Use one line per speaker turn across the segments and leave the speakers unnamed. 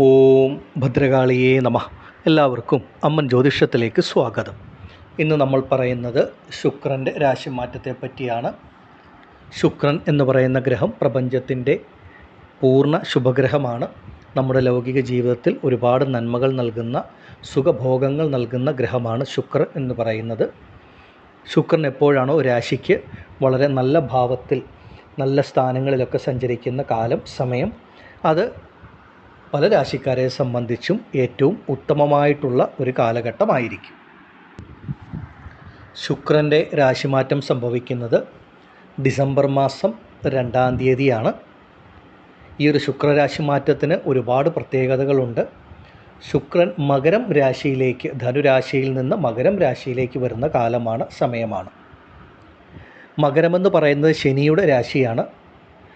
ഓം ഭദ്രകാളിയേ നമഃ. എല്ലാവർക്കും അമ്മൻ ജ്യോതിഷത്തിലേക്ക് സ്വാഗതം. ഇന്ന് നമ്മൾ പറയുന്നത് ശുക്രൻ്റെ രാശിമാറ്റത്തെ പറ്റിയാണ്. ശുക്രൻ എന്ന് പറയുന്ന ഗ്രഹം പ്രപഞ്ചത്തിൻ്റെ പൂർണ്ണ ശുഭഗ്രഹമാണ്. നമ്മുടെ ലൗകിക ജീവിതത്തിൽ ഒരുപാട് നന്മകൾ നൽകുന്ന, സുഖഭോഗങ്ങൾ നൽകുന്ന ഗ്രഹമാണ് ശുക്രൻ എന്ന് പറയുന്നത്. ശുക്രൻ എപ്പോഴാണോ രാശിക്ക് വളരെ നല്ല ഭാവത്തിൽ, നല്ല സ്ഥാനങ്ങളിലൊക്കെ സഞ്ചരിക്കുന്ന സമയം, അത് പല രാശിക്കാരെ സംബന്ധിച്ചും ഏറ്റവും ഉത്തമമായിട്ടുള്ള ഒരു കാലഘട്ടമായിരിക്കും. ശുക്രൻ്റെ രാശിമാറ്റം സംഭവിക്കുന്നത് ഡിസംബർ മാസം 2-ാം തീയതിയാണ്. ഈ ഒരു ശുക്രരാശിമാറ്റത്തിന് ഒരുപാട് പ്രത്യേകതകളുണ്ട്. ശുക്രൻ മകരം രാശിയിലേക്ക്, ധനുരാശിയിൽ നിന്ന് മകരം രാശിയിലേക്ക് വരുന്ന സമയമാണ്. മകരമെന്ന് പറയുന്നത് ശനിയുടെ രാശിയാണ്.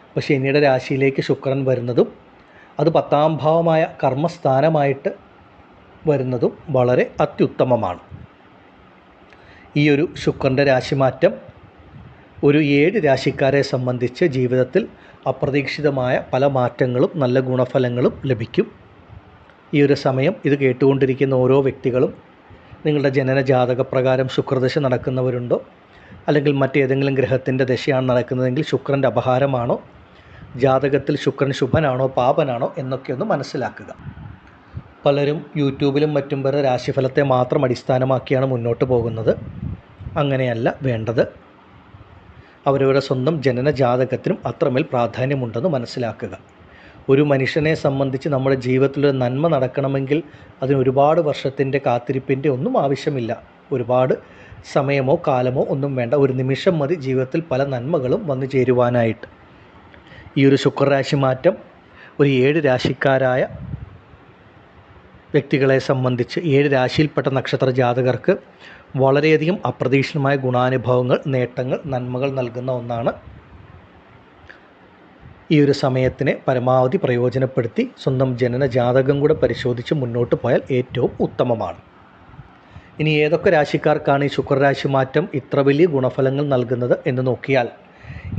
അപ്പോൾ ശനിയുടെ രാശിയിലേക്ക് ശുക്രൻ വരുന്നതും അത് 10-ാം ഭാവമായ കർമ്മസ്ഥാനമായിട്ട് വരുന്നതും വളരെ അത്യുത്തമമാണ്. ഈ ഒരു ശുക്രൻ്റെ രാശിമാറ്റം ഒരു 7 രാശിക്കാരെ സംബന്ധിച്ച് ജീവിതത്തിൽ അപ്രതീക്ഷിതമായ പല മാറ്റങ്ങളും നല്ല ഗുണഫലങ്ങളും ലഭിക്കും. ഈ ഒരു സമയം ഇത് കേട്ടുകൊണ്ടിരിക്കുന്ന ഓരോ വ്യക്തികളും നിങ്ങളുടെ ജനന ജാതകപ്രകാരം ശുക്രദശ നടക്കുന്നവരുണ്ടോ, അല്ലെങ്കിൽ മറ്റേതെങ്കിലും ഗ്രഹത്തിൻ്റെ ദശയാണ് നടക്കുന്നതെങ്കിൽ ശുക്രൻ്റെ അപഹാരമാണോ, ജാതകത്തിൽ ശുക്രൻ ശുഭനാണോ പാപനാണോ എന്നൊക്കെ ഒന്ന് മനസ്സിലാക്കുക. പലരും യൂട്യൂബിലും മറ്റും വരെ രാശിഫലത്തെ മാത്രം അടിസ്ഥാനമാക്കിയാണ് മുന്നോട്ട് പോകുന്നത്. അങ്ങനെയല്ല വേണ്ടത്. അവരവരുടെ സ്വന്തം ജനന ജാതകത്തിനും അത്രമേൽ പ്രാധാന്യമുണ്ടെന്ന് മനസ്സിലാക്കുക. ഒരു മനുഷ്യനെ സംബന്ധിച്ച് നമ്മുടെ ജീവിതത്തിലൊരു നന്മ നടക്കണമെങ്കിൽ അതിന് ഒരുപാട് വർഷത്തിൻ്റെ കാത്തിരിപ്പിൻ്റെ ഒന്നും ആവശ്യമില്ല. ഒരുപാട് സമയമോ കാലമോ ഒന്നും വേണ്ട. ഒരു നിമിഷം മതി ജീവിതത്തിൽ പല നന്മകളും വന്നു ചേരുവാനായിട്ട്. ഈ ഒരു ശുക്രരാശി മാറ്റം ഒരു 7 രാശിക്കാരായ വ്യക്തികളെ സംബന്ധിച്ച്, 7 രാശിയിൽപ്പെട്ട നക്ഷത്ര ജാതകർക്ക് വളരെയധികം അപ്രതീക്ഷിതമായ ഗുണാനുഭവങ്ങൾ, നേട്ടങ്ങൾ, നന്മകൾ നൽകുന്ന ഒന്നാണ്. ഈ ഒരു സമയത്തിനെ പരമാവധി പ്രയോജനപ്പെടുത്തി സ്വന്തം ജനന ജാതകം കൂടെ പരിശോധിച്ച് മുന്നോട്ട് പോയാൽ ഏറ്റവും ഉത്തമമാണ്. ഇനി ഏതൊക്കെ രാശിക്കാർക്കാണ് ഈ ശുക്രരാശി മാറ്റം ഇത്ര വലിയ ഗുണഫലങ്ങൾ നൽകുന്നത് എന്ന് നോക്കിയാൽ,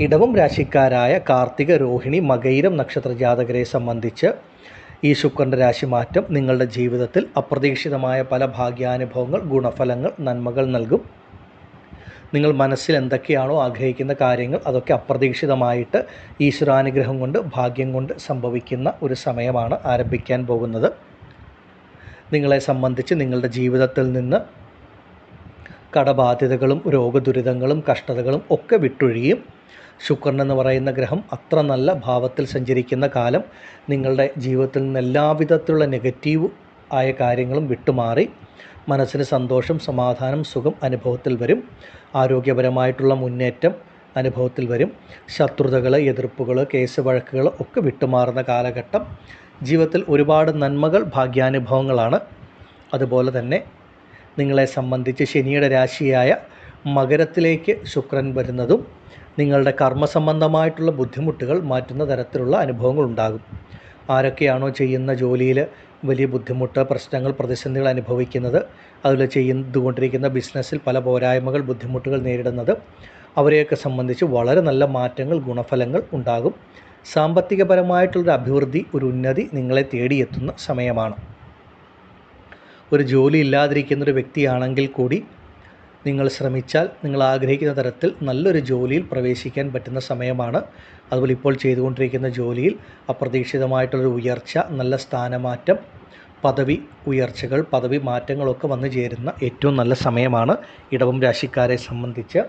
ഇടവം രാശിക്കാരായ കാർത്തിക, രോഹിണി, മകയിരം നക്ഷത്ര ജാതകരെ സംബന്ധിച്ച് ഈ ശുക്രൻ്റെ രാശിമാറ്റം നിങ്ങളുടെ ജീവിതത്തിൽ അപ്രതീക്ഷിതമായ പല ഭാഗ്യാനുഭവങ്ങൾ, ഗുണഫലങ്ങൾ, നന്മകൾ നൽകും. നിങ്ങൾ മനസ്സിൽ എന്തൊക്കെയാണോ ആഗ്രഹിക്കുന്ന കാര്യങ്ങൾ അതൊക്കെ അപ്രതീക്ഷിതമായിട്ട് ഈശ്വരാനുഗ്രഹം കൊണ്ട്, ഭാഗ്യം കൊണ്ട് സംഭവിക്കുന്ന ഒരു സമയമാണ് ആരംഭിക്കാൻ പോകുന്നത്. നിങ്ങളെ സംബന്ധിച്ച് നിങ്ങളുടെ ജീവിതത്തിൽ നിന്ന് കടബാധ്യതകളും രോഗദുരിതങ്ങളും കഷ്ടതകളും ഒക്കെ വിട്ടൊഴിയും. ശുക്രൻ എന്ന് പറയുന്ന ഗ്രഹം അത്ര നല്ല ഭാവത്തിൽ സഞ്ചരിക്കുന്ന കാലം നിങ്ങളുടെ ജീവിതത്തിൽ നിന്ന് എല്ലാവിധത്തിലുള്ള നെഗറ്റീവ് ആയ കാര്യങ്ങളും വിട്ടുമാറി മനസ്സിന് സന്തോഷം, സമാധാനം, സുഖം അനുഭവത്തിൽ വരും. ആരോഗ്യപരമായിട്ടുള്ള മുന്നേറ്റം അനുഭവത്തിൽ വരും. ശത്രുതകൾ, എതിർപ്പുകൾ, കേസ് വഴക്കുകൾ ഒക്കെ വിട്ടുമാറുന്ന കാലഘട്ടം. ജീവിതത്തിൽ ഒരുപാട് നന്മകൾ, ഭാഗ്യാനുഭവങ്ങളാണ്. അതുപോലെ തന്നെ നിങ്ങളെ സംബന്ധിച്ച് ശനിയുടെ രാശിയായ മകരത്തിലേക്ക് ശുക്രൻ വരുന്നതും നിങ്ങളുടെ കർമ്മസംബന്ധമായിട്ടുള്ള ബുദ്ധിമുട്ടുകൾ മാറ്റുന്ന തരത്തിലുള്ള അനുഭവങ്ങൾ ഉണ്ടാകും. ആരൊക്കെയാണോ ചെയ്യുന്ന ജോലിയിൽ വലിയ ബുദ്ധിമുട്ട്, പ്രശ്നങ്ങൾ, പ്രതിസന്ധികൾ അനുഭവിക്കുന്നത്, അതിൽ ചെയ്തുകൊണ്ടിരിക്കുന്ന ബിസിനസ്സിൽ പല പോരായ്മകൾ, ബുദ്ധിമുട്ടുകൾ നേരിടുന്നത്, അവരെയൊക്കെ സംബന്ധിച്ച് വളരെ നല്ല മാറ്റങ്ങൾ, ഗുണഫലങ്ങൾ ഉണ്ടാകും. സാമ്പത്തികപരമായിട്ടുള്ളൊരു അഭിവൃദ്ധി, ഒരു ഉന്നതി നിങ്ങളെ തേടിയെത്തുന്ന സമയമാണ്. ഒരു ജോലി ഇല്ലാതിരിക്കുന്നൊരു വ്യക്തിയാണെങ്കിൽ കൂടി നിങ്ങൾ ശ്രമിച്ചാൽ നിങ്ങൾ ആഗ്രഹിക്കുന്ന തരത്തിൽ നല്ലൊരു ജോലിയിൽ പ്രവേശിക്കാൻ പറ്റുന്ന സമയമാണ്. അതുപോലെ ഇപ്പോൾ ചെയ്തുകൊണ്ടിരിക്കുന്ന ജോലിയിൽ അപ്രതീക്ഷിതമായിട്ടുള്ളൊരു ഉയർച്ച, നല്ല സ്ഥാനമാറ്റം, പദവി ഉയർച്ചകൾ, പദവി മാറ്റങ്ങളൊക്കെ വന്നു ചേരുന്ന ഏറ്റവും നല്ല സമയമാണ്. ഇടവം രാശിക്കാരെ സംബന്ധിച്ച്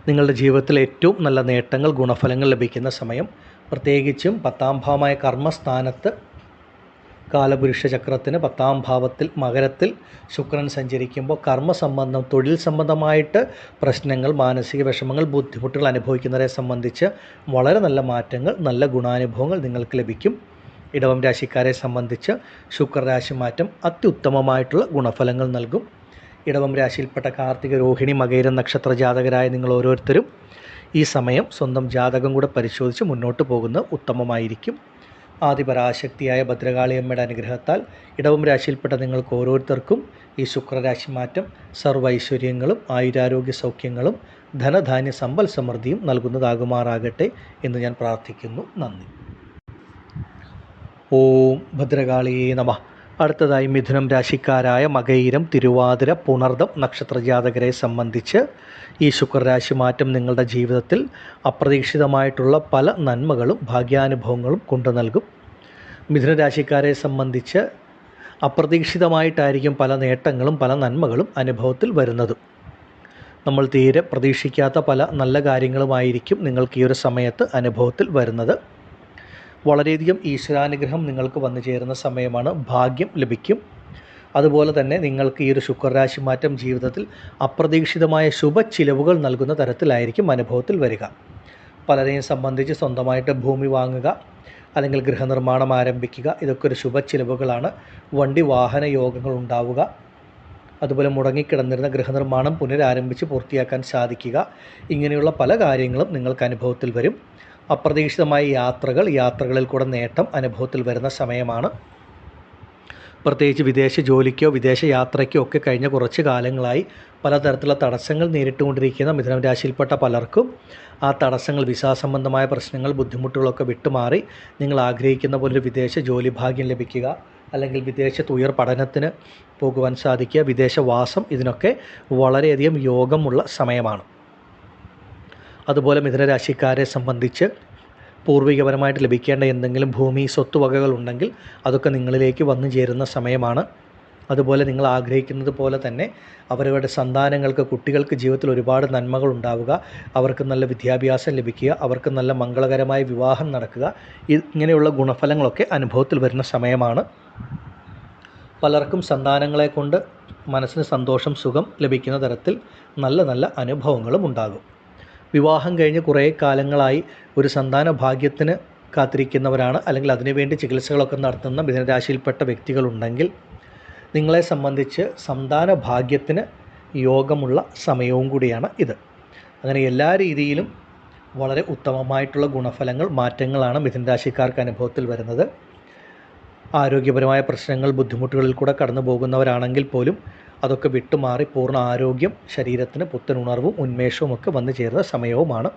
നിങ്ങളുടെ ജീവിതത്തിൽ ഏറ്റവും നല്ല നേട്ടങ്ങൾ, ഗുണഫലങ്ങൾ ലഭിക്കുന്ന സമയം. പ്രത്യേകിച്ചും 10-ാം ഭാവമായ കർമ്മസ്ഥാനത്ത് കാലപുരുഷ ചക്രത്തിന് 10-ാം ഭാവത്തിൽ മകരത്തിൽ ശുക്രൻ സഞ്ചരിക്കുമ്പോൾ കർമ്മസംബന്ധം, തൊഴിൽ സംബന്ധമായിട്ട് പ്രശ്നങ്ങൾ, മാനസിക വിഷമങ്ങൾ, ബുദ്ധിമുട്ടുകൾ അനുഭവിക്കുന്നവരെ സംബന്ധിച്ച് വളരെ നല്ല മാറ്റങ്ങൾ, നല്ല ഗുണാനുഭവങ്ങൾ നിങ്ങൾക്ക് ലഭിക്കും. ഇടവം രാശിക്കാരെ സംബന്ധിച്ച് ശുക്രരാശി മാറ്റം അത്യുത്തമമായിട്ടുള്ള ഗുണഫലങ്ങൾ നൽകും. ഇടവം രാശിയിൽപ്പെട്ട കാർത്തിക, രോഹിണി, മകയിരം നക്ഷത്ര ജാതകരായ നിങ്ങൾ ഓരോരുത്തരും ഈ സമയം സ്വന്തം ജാതകം കൂടെ പരിശോധിച്ച് മുന്നോട്ട് പോകുന്നത് ഉത്തമമായിരിക്കും. ആദിപരാശക്തിയായ ഭദ്രകാളിയമ്മയുടെ അനുഗ്രഹത്താൽ ഇടവം രാശിയിൽപ്പെട്ട നിങ്ങൾക്ക് ഓരോരുത്തർക്കും ഈ ശുക്രരാശി മാറ്റം സർവ്വ ഐശ്വര്യങ്ങളും ആയുരാരോഗ്യ സൗഖ്യങ്ങളും ധനധാന്യ സമ്പൽ സമൃദ്ധിയും നൽകുന്നതാകുമാറാകട്ടെ എന്ന് ഞാൻ പ്രാർത്ഥിക്കുന്നു. നന്ദി. ഓം ഭദ്രകാളിയേ നമഃ. അടുത്തതായി മിഥുനം രാശിക്കാരായ മകയിരം, തിരുവാതിര, പുണർദം നക്ഷത്രജാതകരെ സംബന്ധിച്ച് ഈ ശുക്രരാശി മാറ്റം നിങ്ങളുടെ ജീവിതത്തിൽ അപ്രതീക്ഷിതമായിട്ടുള്ള പല നന്മകളും ഭാഗ്യാനുഭവങ്ങളും കൊണ്ടു നൽകും. മിഥുന രാശിക്കാരെ സംബന്ധിച്ച് അപ്രതീക്ഷിതമായിട്ടായിരിക്കും പല നേട്ടങ്ങളും പല നന്മകളും അനുഭവത്തിൽ വരുന്നതും. നമ്മൾ തീരെ പ്രതീക്ഷിക്കാത്ത പല നല്ല കാര്യങ്ങളുമായിരിക്കും നിങ്ങൾക്ക് ഈ ഒരു സമയത്ത് അനുഭവത്തിൽ വരുന്നത്. വളരെയധികം ഈശ്വരാനുഗ്രഹം നിങ്ങൾക്ക് വന്നു ചേരുന്ന സമയമാണ്. ഭാഗ്യം ലഭിക്കും. അതുപോലെ തന്നെ നിങ്ങൾക്ക് ഈ ഒരു ശുക്രരാശി മാറ്റം ജീവിതത്തിൽ അപ്രതീക്ഷിതമായ ശുഭ ചിലവുകൾ നൽകുന്ന തരത്തിലായിരിക്കും അനുഭവത്തിൽ വരിക. പലരെയും സംബന്ധിച്ച് സ്വന്തമായിട്ട് ഭൂമി വാങ്ങുക, അല്ലെങ്കിൽ ഗൃഹനിർമ്മാണം ആരംഭിക്കുക, ഇതൊക്കെ ഒരു ശുഭ ചിലവുകളാണ്. വണ്ടി വാഹന യോഗങ്ങൾ ഉണ്ടാവുക, അതുപോലെ മുടങ്ങിക്കിടന്നിരുന്ന ഗൃഹനിർമ്മാണം പുനരാരംഭിച്ച് പൂർത്തിയാക്കാൻ സാധിക്കുക, ഇങ്ങനെയുള്ള പല കാര്യങ്ങളും നിങ്ങൾക്ക് അനുഭവത്തിൽ വരും. അപ്രതീക്ഷിതമായ യാത്രകളിൽ കൂടെ നേട്ടം അനുഭവത്തിൽ വരുന്ന സമയമാണ്. പ്രത്യേകിച്ച് വിദേശ ജോലിക്കോ വിദേശ യാത്രയ്ക്കോ ഒക്കെ കഴിഞ്ഞ കുറച്ച് കാലങ്ങളായി പലതരത്തിലുള്ള തടസ്സങ്ങൾ നേരിട്ടുകൊണ്ടിരിക്കുന്ന മിഥുനം രാശിയിൽപ്പെട്ട പലർക്കും ആ തടസ്സങ്ങൾ, വിസാ സംബന്ധമായ പ്രശ്നങ്ങൾ, ബുദ്ധിമുട്ടുകളൊക്കെ വിട്ടുമാറി നിങ്ങൾ ആഗ്രഹിക്കുന്ന പോലൊരു വിദേശ ജോലി ഭാഗ്യം ലഭിക്കുക, അല്ലെങ്കിൽ വിദേശത്ത് ഉയർ പഠനത്തിന് പോകുവാൻ സാധിക്കുക, വിദേശവാസം, ഇതിനൊക്കെ വളരെയധികം യോഗമുള്ള സമയമാണ്. അതുപോലെ മിഥുനരാശിക്കാരെ സംബന്ധിച്ച് പൂർവികപരമായിട്ട് ലഭിക്കേണ്ട എന്തെങ്കിലും ഭൂമി സ്വത്തുവകകൾ ഉണ്ടെങ്കിൽ അതൊക്കെ നിങ്ങളിലേക്ക് വന്നു ചേരുന്ന സമയമാണ്. അതുപോലെ നിങ്ങൾ ആഗ്രഹിക്കുന്നത് പോലെ തന്നെ അവരവരുടെ സന്താനങ്ങൾക്ക്, കുട്ടികൾക്ക് ജീവിതത്തിൽ ഒരുപാട് നന്മകൾ ഉണ്ടാവുക, അവർക്ക് നല്ല വിദ്യാഭ്യാസം ലഭിക്കുക, അവർക്ക് നല്ല മംഗളകരമായ വിവാഹം നടക്കുക, ഇങ്ങനെയുള്ള ഗുണഫലങ്ങളൊക്കെ അനുഭവത്തിൽ വരുന്ന സമയമാണ്. പലർക്കും സന്താനങ്ങളെ കൊണ്ട് മനസ്സിന് സന്തോഷം, സുഖം ലഭിക്കുന്ന തരത്തിൽ നല്ല നല്ല അനുഭവങ്ങളും ഉണ്ടാകും. വിവാഹം കഴിഞ്ഞ് കുറേ കാലങ്ങളായി ഒരു സന്താന ഭാഗ്യത്തിന് കാത്തിരിക്കുന്നവരാണ്, അല്ലെങ്കിൽ അതിനുവേണ്ടി ചികിത്സകളൊക്കെ നടത്തുന്ന മിഥുനരാശിയിൽപ്പെട്ട വ്യക്തികളുണ്ടെങ്കിൽ നിങ്ങളെ സംബന്ധിച്ച് സന്താന ഭാഗ്യത്തിന് യോഗമുള്ള സമയവും കൂടിയാണ് ഇത്. അങ്ങനെ എല്ലാ രീതിയിലും വളരെ ഉത്തമമായിട്ടുള്ള ഗുണഫലങ്ങൾ, മാറ്റങ്ങളാണ് മിഥുനരാശിക്കാർക്ക് അനുഭവത്തിൽ വരുന്നത്. ആരോഗ്യപരമായ പ്രശ്നങ്ങൾ, ബുദ്ധിമുട്ടുകളിൽ കൂടെ കടന്നു പോകുന്നവരാണെങ്കിൽ പോലും അതൊക്കെ വിട്ടുമാറി പൂർണ്ണ ആരോഗ്യം, ശരീരത്തിന് പുത്തൻ ഉണർവും ഉന്മേഷവും ഒക്കെ വന്നു ചേരുന്ന സമയവുമാണ്.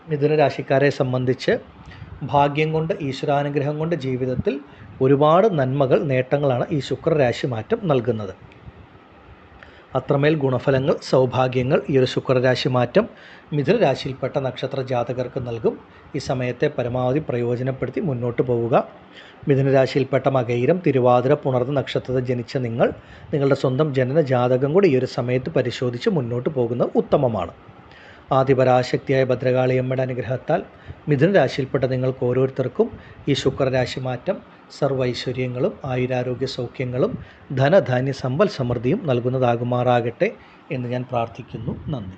മിഥുന രാശിക്കാരെ സംബന്ധിച്ച് ഭാഗ്യം കൊണ്ട്, ഈശ്വരാനുഗ്രഹം കൊണ്ട് ജീവിതത്തിൽ ഒരുപാട് നന്മകൾ, നേട്ടങ്ങളാണ് ഈ ശുക്രരാശി മാറ്റം നൽകുന്നത്. അത്രമേൽ ഗുണഫലങ്ങൾ, സൗഭാഗ്യങ്ങൾ ഈ ഒരു ശുക്രരാശി മാറ്റം മിഥുന രാശിയിൽപ്പെട്ട നക്ഷത്ര ജാതകർക്ക് നൽകും. ഈ സമയത്തെ പരമാവധി പ്രയോജനപ്പെടുത്തി മുന്നോട്ട് പോവുക. മിഥുന രാശിയിൽപ്പെട്ട മകയിരം, തിരുവാതിര, പുണർന്ന നക്ഷത്രത്തിൽ ജനിച്ച നിങ്ങളുടെ സ്വന്തം ജനന ജാതകം കൂടി ഈ ഒരു സമയത്ത് പരിശോധിച്ച് മുന്നോട്ട് പോകുന്നത് ഉത്തമമാണ്. ആദിപരാശക്തിയായ ഭദ്രകാളിയമ്മയുടെ അനുഗ്രഹത്താൽ മിഥുന രാശിയിൽപ്പെട്ട നിങ്ങൾക്ക് ഓരോരുത്തർക്കും ഈ ശുക്രരാശി മാറ്റം സർവൈശ്വര്യങ്ങളും ആയുരാരോഗ്യ സൗഖ്യങ്ങളും ധനധാന്യ സമ്പൽ സമൃദ്ധിയും നൽകുന്നതാകുമാറാകട്ടെ എന്ന് ഞാൻ പ്രാർത്ഥിക്കുന്നു. നന്ദി.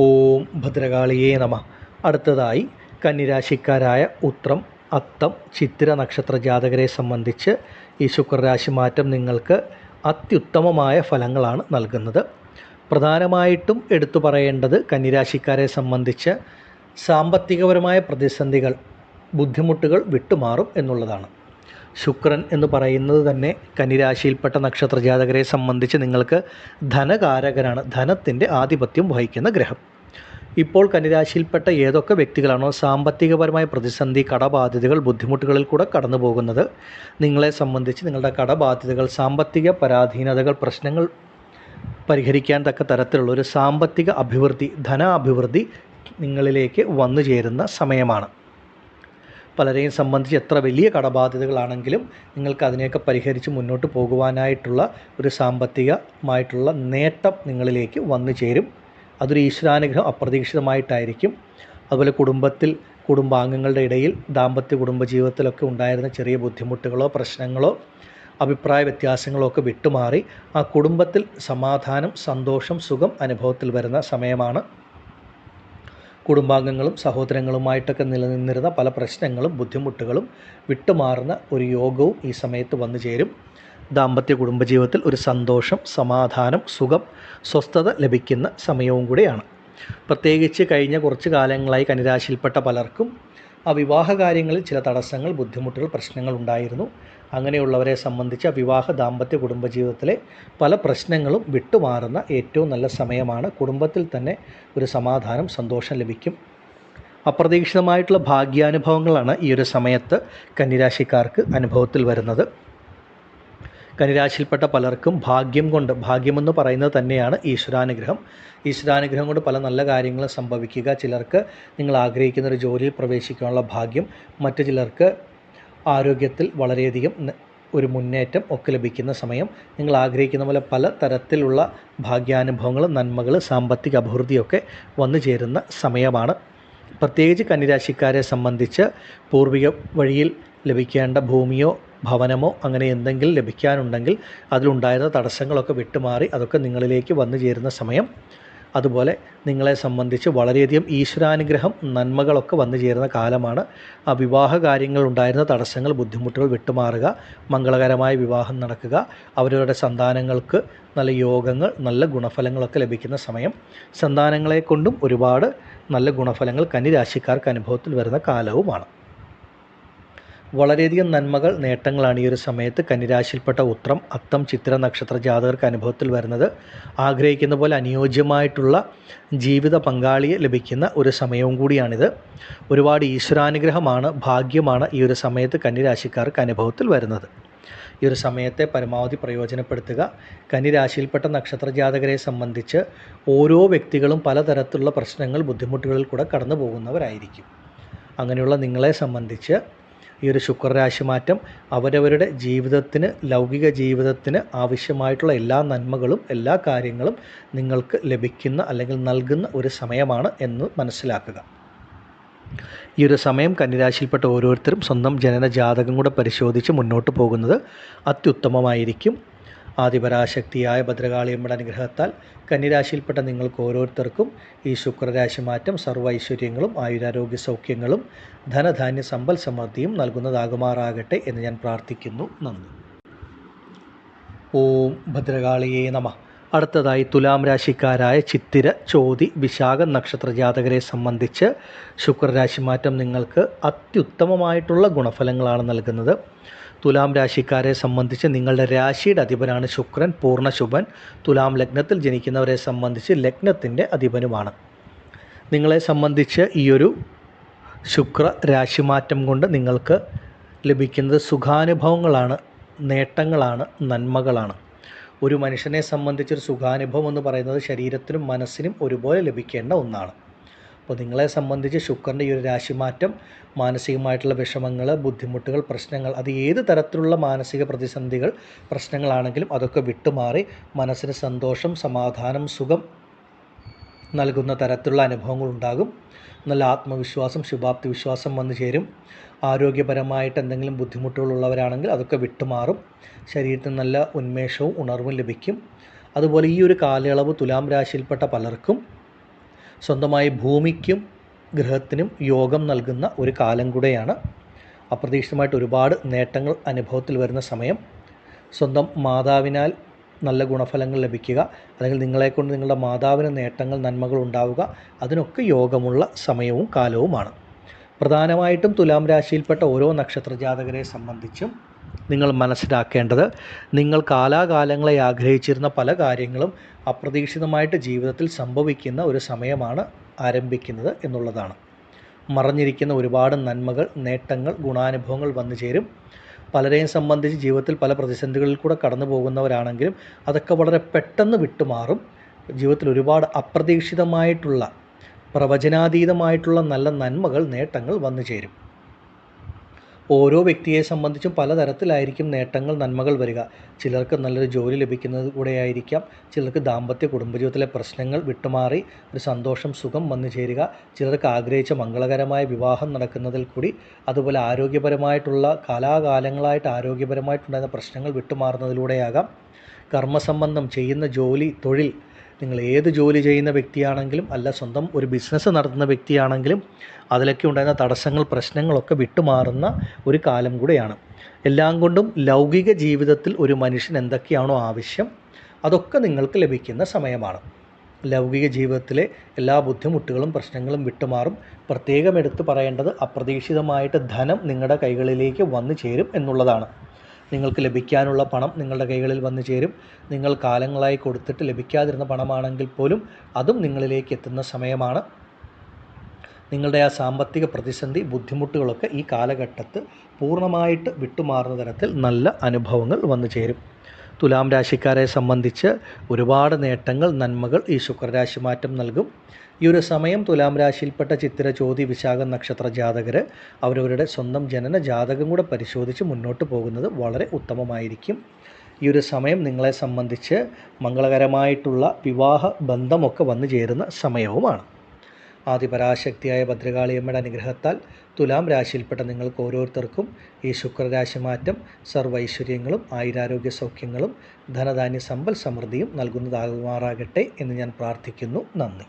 ഓം ഭദ്രകാളിയേ നമഃ. അടുത്തതായി കന്നിരാശിക്കാരായ ഉത്രം, അത്തം, ചിത്തിര നക്ഷത്ര ജാതകരെ സംബന്ധിച്ച് ഈ ശുക്രരാശി മാറ്റം നിങ്ങൾക്ക് അത്യുത്തമമായ ഫലങ്ങളാണ് നൽകുന്നത്. പ്രധാനമായിട്ടും എടുത്തു പറയേണ്ടത് കന്നിരാശിക്കാരെ സംബന്ധിച്ച് സാമ്പത്തികപരമായ പ്രതിസന്ധികൾ, ബുദ്ധിമുട്ടുകൾ വിട്ടുമാറും എന്നുള്ളതാണ്. ശുക്രൻ എന്ന് പറയുന്നത് തന്നെ കന്നിരാശിയിൽപ്പെട്ട നക്ഷത്ര ജാതകരെ സംബന്ധിച്ച് നിങ്ങൾക്ക് ധനകാരകനാണ്, ധനത്തിൻ്റെ ആധിപത്യം വഹിക്കുന്ന ഗ്രഹം. ഇപ്പോൾ കന്നിരാശിയിൽപ്പെട്ട ഏതൊക്കെ വ്യക്തികളാണോ സാമ്പത്തികപരമായ പ്രതിസന്ധി, കടബാധ്യതകൾ, ബുദ്ധിമുട്ടുകളിൽ കൂടെ കടന്നു പോകുന്നത്, നിങ്ങളെ സംബന്ധിച്ച് നിങ്ങളുടെ കടബാധ്യതകൾ, സാമ്പത്തിക പരാധീനതകൾ, പ്രശ്നങ്ങൾ പരിഹരിക്കാൻ തക്ക തരത്തിലുള്ള ഒരു സാമ്പത്തിക അഭിവൃദ്ധി, ധനാഭിവൃദ്ധി നിങ്ങളിലേക്ക് വന്നു ചേരുന്ന സമയമാണ്. പലരെയും സംബന്ധിച്ച് എത്ര വലിയ കടബാധ്യതകളാണെങ്കിലും നിങ്ങൾക്ക് അതിനെയൊക്കെ പരിഹരിച്ച് മുന്നോട്ട് പോകുവാനായിട്ടുള്ള ഒരു സാമ്പത്തികമായിട്ടുള്ള നേട്ടം നിങ്ങളിലേക്ക് വന്നു ചേരും. അതൊരു ഈശ്വരാനുഗ്രഹം അപ്രതീക്ഷിതമായിട്ടായിരിക്കും. അതുപോലെ കുടുംബാംഗങ്ങളുടെ ഇടയിൽ, ദാമ്പത്യ കുടുംബജീവിതത്തിലൊക്കെ ഉണ്ടായിരുന്ന ചെറിയ ബുദ്ധിമുട്ടുകളോ പ്രശ്നങ്ങളോ അഭിപ്രായ വ്യത്യാസങ്ങളോ ഒക്കെ വിട്ടുമാറി ആ കുടുംബത്തിൽ സമാധാനം, സന്തോഷം, സുഖം അനുഭവത്തിൽ വരുന്ന സമയമാണ്. കുടുംബാംഗങ്ങളും സഹോദരങ്ങളുമായിട്ടൊക്കെ നിലനിന്നിരുന്ന പല പ്രശ്നങ്ങളും ബുദ്ധിമുട്ടുകളും വിട്ടുമാറുന്ന ഒരു യോഗവും ഈ സമയത്ത് വന്നു ചേരും. ദാമ്പത്യ കുടുംബജീവിതത്തിൽ ഒരു സന്തോഷം, സമാധാനം, സുഖം, സ്വസ്ഥത ലഭിക്കുന്ന സമയവും കൂടിയാണ്. പ്രത്യേകിച്ച് കഴിഞ്ഞ കുറച്ച് കാലങ്ങളായി കന്നിരാശിയിൽപ്പെട്ട പലർക്കും ആ വിവാഹ കാര്യങ്ങളിൽ ചില തടസ്സങ്ങൾ, ബുദ്ധിമുട്ടുകൾ, പ്രശ്നങ്ങൾ ഉണ്ടായിരുന്നു. അങ്ങനെയുള്ളവരെ സംബന്ധിച്ച് വിവാഹ ദാമ്പത്യ കുടുംബജീവിതത്തിലെ പല പ്രശ്നങ്ങളും വിട്ടുമാറുന്ന ഏറ്റവും നല്ല സമയമാണ്. കുടുംബത്തിൽ തന്നെ ഒരു സമാധാനം, സന്തോഷം ലഭിക്കും. അപ്രതീക്ഷിതമായിട്ടുള്ള ഭാഗ്യാനുഭവങ്ങളാണ് ഈ ഒരു സമയത്ത് കന്നിരാശിക്കാർക്ക് അനുഭവത്തിൽ വരുന്നത്. കന്നിരാശിയിൽപ്പെട്ട പലർക്കും ഭാഗ്യമെന്ന് പറയുന്നത് തന്നെയാണ് ഈശ്വരാനുഗ്രഹം. ഈശ്വരാനുഗ്രഹം കൊണ്ട് പല നല്ല കാര്യങ്ങളും സംഭവിക്കുക. ചിലർക്ക് നിങ്ങൾ ആഗ്രഹിക്കുന്ന ഒരു ജോലിയിൽ പ്രവേശിക്കാനുള്ള ഭാഗ്യം, മറ്റു ചിലർക്ക് ആരോഗ്യത്തിൽ വളരെയധികം ഒരു മുന്നേറ്റം ഒക്കെ ലഭിക്കുന്ന സമയം, നിങ്ങൾ ആഗ്രഹിക്കുന്ന പോലെ പല തരത്തിലുള്ള ഭാഗ്യാനുഭവങ്ങൾ, നന്മകൾ, സാമ്പത്തിക അഭിവൃദ്ധിയൊക്കെ വന്നു ചേരുന്ന സമയമാണ്. പ്രത്യേകിച്ച് കന്നിരാശിക്കാരെ സംബന്ധിച്ച് പൂർവിക വഴിയിൽ ലഭിക്കേണ്ട ഭൂമിയോ ഭവനമോ അങ്ങനെ എന്തെങ്കിലും ലഭിക്കാനുണ്ടെങ്കിൽ അതിലുണ്ടായിരുന്ന തടസ്സങ്ങളൊക്കെ വിട്ടുമാറി അതൊക്കെ നിങ്ങളിലേക്ക് വന്നു ചേരുന്ന സമയം. അതുപോലെ നിങ്ങളെ സംബന്ധിച്ച് വളരെയധികം ഈശ്വരാനുഗ്രഹം, നന്മകളൊക്കെ വന്നു ചേരുന്ന കാലമാണ്. ആ വിവാഹ കാര്യങ്ങളുണ്ടായിരുന്ന തടസ്സങ്ങൾ, ബുദ്ധിമുട്ടുകൾ വിട്ടുമാറുക, മംഗളകരമായ വിവാഹം നടക്കുക, അവരവരുടെ സന്താനങ്ങൾക്ക് നല്ല യോഗങ്ങൾ, നല്ല ഗുണഫലങ്ങളൊക്കെ ലഭിക്കുന്ന സമയം. സന്താനങ്ങളെ കൊണ്ടും ഒരുപാട് നല്ല ഗുണഫലങ്ങൾ കന്നിരാശിക്കാർക്ക് അനുഭവത്തിൽ വരുന്ന കാലവുമാണ്. വളരെയധികം നന്മകൾ, നേട്ടങ്ങളാണ് ഈ ഒരു സമയത്ത് കന്നിരാശിയിൽപ്പെട്ട ഉത്രം, അത്തം, ചിത്തിര നക്ഷത്ര ജാതകർക്ക് അനുഭവത്തിൽ വരുന്നത്. ആഗ്രഹിക്കുന്ന പോലെ അനുയോജ്യമായിട്ടുള്ള ജീവിത പങ്കാളിയെ ലഭിക്കുന്ന ഒരു സമയവും കൂടിയാണിത്. ഒരുപാട് ഈശ്വരാനുഗ്രഹമാണ്, ഭാഗ്യമാണ് ഈ ഒരു സമയത്ത് കന്നിരാശിക്കാർക്ക് അനുഭവത്തിൽ വരുന്നത്. ഈ ഒരു സമയത്തെ പരമാവധി പ്രയോജനപ്പെടുത്തുക. കന്നിരാശിയിൽപ്പെട്ട നക്ഷത്ര ജാതകരെ സംബന്ധിച്ച് ഓരോ വ്യക്തികളും പലതരത്തിലുള്ള പ്രശ്നങ്ങൾ, ബുദ്ധിമുട്ടുകളിൽ കൂടെ കടന്നു പോകുന്നവരായിരിക്കും. അങ്ങനെയുള്ള നിങ്ങളെ സംബന്ധിച്ച് ഈ ഒരു ശുക്രരാശിമാറ്റം അവരവരുടെ ജീവിതത്തിന്, ലൗകിക ജീവിതത്തിന് ആവശ്യമായിട്ടുള്ള എല്ലാ നന്മകളും, എല്ലാ കാര്യങ്ങളും നിങ്ങൾക്ക് ലഭിക്കുന്ന അല്ലെങ്കിൽ നൽകുന്ന ഒരു സമയമാണ് എന്ന് മനസ്സിലാക്കുക. ഈ ഒരു സമയം കന്നിരാശിയിൽപ്പെട്ട ഓരോരുത്തരും സ്വന്തം ജനന ജാതകം കൂടെ പരിശോധിച്ച് മുന്നോട്ട് പോകുന്നത് അത്യുത്തമമായിരിക്കും. ആദിപരാശക്തിയായ ഭദ്രകാളിയമ്മയുടെ അനുഗ്രഹത്താൽ കന്നിരാശിയിൽപ്പെട്ട നിങ്ങൾക്ക് ഓരോരുത്തർക്കും ഈ ശുക്രരാശി മാറ്റം സർവ്വ ഐശ്വര്യങ്ങളും ആയുരാരോഗ്യ സൗഖ്യങ്ങളും ധനധാന്യ സമ്പൽ സമൃദ്ധിയും നൽകുന്നതാകുമാറാകട്ടെ എന്ന് ഞാൻ പ്രാർത്ഥിക്കുന്നു. നന്ദി. ഓം ഭദ്രകാളിയേ നമഃ. അടുത്തതായി തുലാം രാശിക്കാരായ ചിത്തിര, ചോതി, വിശാഖ നക്ഷത്ര ജാതകരെ സംബന്ധിച്ച് ശുക്രരാശി മാറ്റം നിങ്ങൾക്ക് അത്യുത്തമമായിട്ടുള്ള ഗുണഫലങ്ങളാണ് നൽകുന്നത്. തുലാം രാശിക്കാരെ സംബന്ധിച്ച് നിങ്ങളുടെ രാശിയുടെ അധിപനാണ് ശുക്രൻ, പൂർണ്ണ ശുഭൻ. തുലാം ലഗ്നത്തിൽ ജനിക്കുന്നവരെ സംബന്ധിച്ച് ലഗ്നത്തിൻ്റെ അധിപനുമാണ്. നിങ്ങളെ സംബന്ധിച്ച് ഈയൊരു ശുക്ര രാശിമാറ്റം കൊണ്ട് നിങ്ങൾക്ക് ലഭിക്കുന്നത് സുഖാനുഭവങ്ങളാണ്, നേട്ടങ്ങളാണ്, നന്മകളാണ്. ഒരു മനുഷ്യനെ സംബന്ധിച്ചൊരു സുഖാനുഭവം എന്ന് പറയുന്നത് ശരീരത്തിനും മനസ്സിനും ഒരുപോലെ ലഭിക്കേണ്ട ഒന്നാണ്. അപ്പോൾ നിങ്ങളെ സംബന്ധിച്ച് ശുക്രൻ്റെ ഈ ഒരു രാശിമാറ്റം മാനസികമായിട്ടുള്ള വിഷമങ്ങൾ, ബുദ്ധിമുട്ടുകൾ, പ്രശ്നങ്ങൾ, അത് ഏത് തരത്തിലുള്ള മാനസിക പ്രതിസന്ധികൾ, പ്രശ്നങ്ങളാണെങ്കിലും അതൊക്കെ വിട്ടുമാറി മനസ്സിന് സന്തോഷം, സമാധാനം, സുഖം നൽകുന്ന തരത്തിലുള്ള അനുഭവങ്ങൾ ഉണ്ടാകും. നല്ല ആത്മവിശ്വാസം, ശുഭാപ്തി വിശ്വാസം വന്നു ചേരും. ആരോഗ്യപരമായിട്ട് എന്തെങ്കിലും ബുദ്ധിമുട്ടുകളുള്ളവരാണെങ്കിൽ അതൊക്കെ വിട്ടുമാറും. ശരീരത്തിന് നല്ല ഉന്മേഷവും ഉണർവും ലഭിക്കും. അതുപോലെ ഈ ഒരു കാലയളവ് തുലാം രാശിയിൽപ്പെട്ട പലർക്കും സ്വന്തമായി ഭൂമിക്കും ഗൃഹത്തിനും യോഗം നൽകുന്ന ഒരു കാലം കൂടെയാണ്. അപ്രതീക്ഷിതമായിട്ട് ഒരുപാട് നേട്ടങ്ങൾ അനുഭവത്തിൽ വരുന്ന സമയം. സ്വന്തം മാതാവിനാൽ നല്ല ഗുണഫലങ്ങൾ ലഭിക്കുക, അല്ലെങ്കിൽ നിങ്ങളെക്കൊണ്ട് നിങ്ങളുടെ മാതാവിന് നേട്ടങ്ങൾ, നന്മകൾ ഉണ്ടാവുക, അതിനൊക്കെ യോഗമുള്ള സമയവും കാലവുമാണ്. പ്രധാനമായിട്ടും തുലാം രാശിയിൽപ്പെട്ട ഓരോ നക്ഷത്ര ജാതകരെ സംബന്ധിച്ചും നിങ്ങൾ മനസ്സിലാക്കേണ്ടത്, നിങ്ങൾ കാലാകാലങ്ങളെ ആഗ്രഹിച്ചിരുന്ന പല കാര്യങ്ങളും അപ്രതീക്ഷിതമായിട്ട് ജീവിതത്തിൽ സംഭവിക്കുന്ന ഒരു സമയമാണ് ആരംഭിക്കുന്നത് എന്നുള്ളതാണ്. മറഞ്ഞിരിക്കുന്ന ഒരുപാട് നന്മകൾ, നേട്ടങ്ങൾ, ഗുണാനുഭവങ്ങൾ വന്നു ചേരും. പലരെയും സംബന്ധിച്ച് ജീവിതത്തിൽ പല പ്രതിസന്ധികളിൽ കൂടെ കടന്നു പോകുന്നവരാണെങ്കിലും അതൊക്കെ വളരെ പെട്ടെന്ന് വിട്ടുമാറും. ജീവിതത്തിൽ ഒരുപാട് അപ്രതീക്ഷിതമായിട്ടുള്ള, പ്രവചനാതീതമായിട്ടുള്ള നല്ല നന്മകൾ, നേട്ടങ്ങൾ വന്നു ചേരും. ഓരോ വ്യക്തിയെ സംബന്ധിച്ചും പലതരത്തിലായിരിക്കും നേട്ടങ്ങൾ, നന്മകൾ വരിക. ചിലർക്ക് നല്ലൊരു ജോലി ലഭിക്കുന്നത് കൂടെയായിരിക്കാം. ചിലർക്ക് ദാമ്പത്യ കുടുംബജീവിതത്തിലെ പ്രശ്നങ്ങൾ വിട്ടുമാറി ഒരു സന്തോഷം, സുഖം വന്നു ചേരുക. ചിലർക്ക് ആഗ്രഹിച്ച മംഗളകരമായ വിവാഹം നടക്കുന്നതിൽ കൂടി, അതുപോലെ ആരോഗ്യപരമായിട്ടുള്ള കാലാകാലങ്ങളായിട്ട് ആരോഗ്യപരമായിട്ടുണ്ടായിരുന്ന പ്രശ്നങ്ങൾ വിട്ടുമാറുന്നതിലൂടെയാകാം. കർമ്മസംബന്ധം, ചെയ്യുന്ന ജോലി, തൊഴിൽ, നിങ്ങൾ ഏത് ജോലി ചെയ്യുന്ന വ്യക്തിയാണെങ്കിലും അല്ല സ്വന്തം ഒരു ബിസിനസ് നടത്തുന്ന വ്യക്തിയാണെങ്കിലും അതിലൊക്കെ ഉണ്ടായിരുന്ന തടസ്സങ്ങൾ, പ്രശ്നങ്ങളൊക്കെ വിട്ടുമാറുന്ന ഒരു കാലം കൂടെയാണ്. എല്ലാം കൊണ്ടും ലൗകിക ജീവിതത്തിൽ ഒരു മനുഷ്യൻ എന്തൊക്കെയാണോ ആവശ്യം അതൊക്കെ നിങ്ങൾക്ക് ലഭിക്കുന്ന സമയമാണ്. ലൗകിക ജീവിതത്തിലെ എല്ലാ ബുദ്ധിമുട്ടുകളും, പ്രശ്നങ്ങളും വിട്ടുമാറും. പ്രത്യേകം എടുത്ത് പറയേണ്ടത്, അപ്രതീക്ഷിതമായിട്ട് ധനം നിങ്ങളുടെ കൈകളിലേക്ക് വന്നു ചേരും എന്നുള്ളതാണ്. നിങ്ങൾക്ക് ലഭിക്കാനുള്ള പണം നിങ്ങളുടെ കൈകളിൽ വന്നു ചേരും. നിങ്ങൾ കാലങ്ങളായി കൊടുത്തിട്ട് ലഭിക്കാതിരുന്ന പണമാണെങ്കിൽ പോലും അതും നിങ്ങളിലേക്ക് എത്തുന്ന സമയമാണ്. നിങ്ങളുടെ ആ സാമ്പത്തിക പ്രതിസന്ധി ബുദ്ധിമുട്ടുകളൊക്കെ ഈ കാലഘട്ടത്ത് പൂർണ്ണമായിട്ട് വിട്ടുമാറുന്ന തരത്തിൽ നല്ല അനുഭവങ്ങൾ വന്നു ചേരും. തുലാം രാശിക്കാരെ സംബന്ധിച്ച് ഒരുപാട് നേട്ടങ്ങൾ, നന്മകൾ ഈ ശുക്രരാശി മാറ്റം നൽകും. ഈ ഒരു സമയം തുലാം രാശിയിൽപ്പെട്ട ചിത്തിര, ചോതി, വിശാഖം നക്ഷത്ര ജാതകർ അവരവരുടെ സ്വന്തം ജനന ജാതകം കൂടെ പരിശോധിച്ച് മുന്നോട്ട് പോകുന്നത് വളരെ ഉത്തമമായിരിക്കും. ഈ ഒരു സമയം നിങ്ങളെ സംബന്ധിച്ച് മംഗളകരമായിട്ടുള്ള വിവാഹ ബന്ധമൊക്കെ വന്നു ചേരുന്ന സമയവുമാണ്. ആദിപരാശക്തിയായ ഭദ്രകാളിയമ്മയുടെ അനുഗ്രഹത്താൽ തുലാം രാശിയിൽപ്പെട്ട നിങ്ങൾക്ക് ഓരോരുത്തർക്കും ഈ ശുക്രരാശി മാറ്റം സർവൈശ്വര്യങ്ങളും ആയുരാരോഗ്യ സൗഖ്യങ്ങളും ധനധാന്യ സമ്പൽ സമൃദ്ധിയും നൽകുന്നതാകുമാറാകട്ടെ എന്ന് ഞാൻ പ്രാർത്ഥിക്കുന്നു. നന്ദി.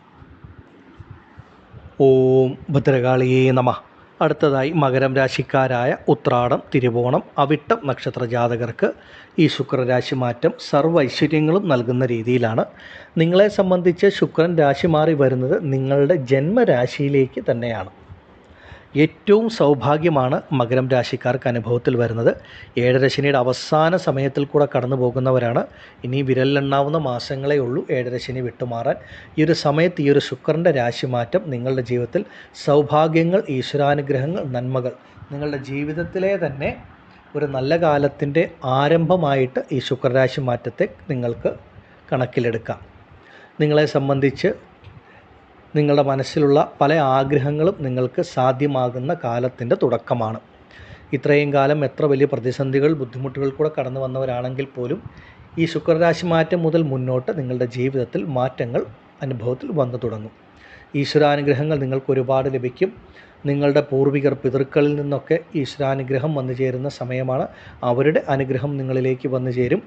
ഓം ഭദ്രകാളിയേ നമഃ. അടുത്തതായി മകരം രാശിക്കാരായ ഉത്രാടം, തിരുവോണം, അവിട്ടം നക്ഷത്ര ജാതകർക്ക് ഈ ശുക്രരാശി മാറ്റം സർവ്വ ഐശ്വര്യങ്ങളും നൽകുന്ന രീതിയിലാണ്. നിങ്ങളെ സംബന്ധിച്ച് ശുക്രൻ രാശി മാറി വരുന്നത് നിങ്ങളുടെ ജന്മരാശിയിലേക്ക് തന്നെയാണ്. ഏറ്റവും സൗഭാഗ്യമാണ് മകരം രാശിക്കാർക്ക് അനുഭവത്തിൽ വരുന്നത്. ഏഴരശനിയുടെ അവസാന സമയത്തിൽ കൂടെ കടന്നു പോകുന്നവരാണ്. ഇനി വിരലിലെണ്ണാവുന്ന മാസങ്ങളേ ഉള്ളൂ ഏഴരശനി വിട്ടുമാറാൻ. ഈ ഒരു സമയത്ത് ഈ ഒരു ശുക്രൻ്റെ രാശിമാറ്റം നിങ്ങളുടെ ജീവിതത്തിൽ സൗഭാഗ്യങ്ങൾ, ഈശ്വരാനുഗ്രഹങ്ങൾ, നന്മകൾ നിങ്ങളുടെ ജീവിതത്തിലെ തന്നെ ഒരു നല്ല കാലത്തിൻ്റെ ആരംഭമായിട്ട് ഈ ശുക്രരാശി മാറ്റത്തെ നിങ്ങൾക്ക് കണക്കിലെടുക്കാം. നിങ്ങളെ സംബന്ധിച്ച് നിങ്ങളുടെ മനസ്സിലുള്ള പല ആഗ്രഹങ്ങളും നിങ്ങൾക്ക് സാധ്യമാകുന്ന കാലത്തിൻ്റെ തുടക്കമാണ്. ഇത്രയും കാലം എത്ര വലിയ പ്രതിസന്ധികൾ, ബുദ്ധിമുട്ടുകൾ കൂടെ കടന്നു വന്നവരാണെങ്കിൽ പോലും ഈ ശുക്രരാശി മാറ്റം മുതൽ മുന്നോട്ട് നിങ്ങളുടെ ജീവിതത്തിൽ മാറ്റങ്ങൾ അനുഭവത്തിൽ വന്നു തുടങ്ങും. ഈശ്വരാനുഗ്രഹങ്ങൾ നിങ്ങൾക്ക് ഒരുപാട് ലഭിക്കും. നിങ്ങളുടെ പൂർവികർ, പിതൃക്കളിൽ നിന്നൊക്കെ ഈശ്വരാനുഗ്രഹം വന്നു ചേരുന്ന സമയമാണ്. അവരുടെ അനുഗ്രഹം നിങ്ങളിലേക്ക് വന്നു ചേരും.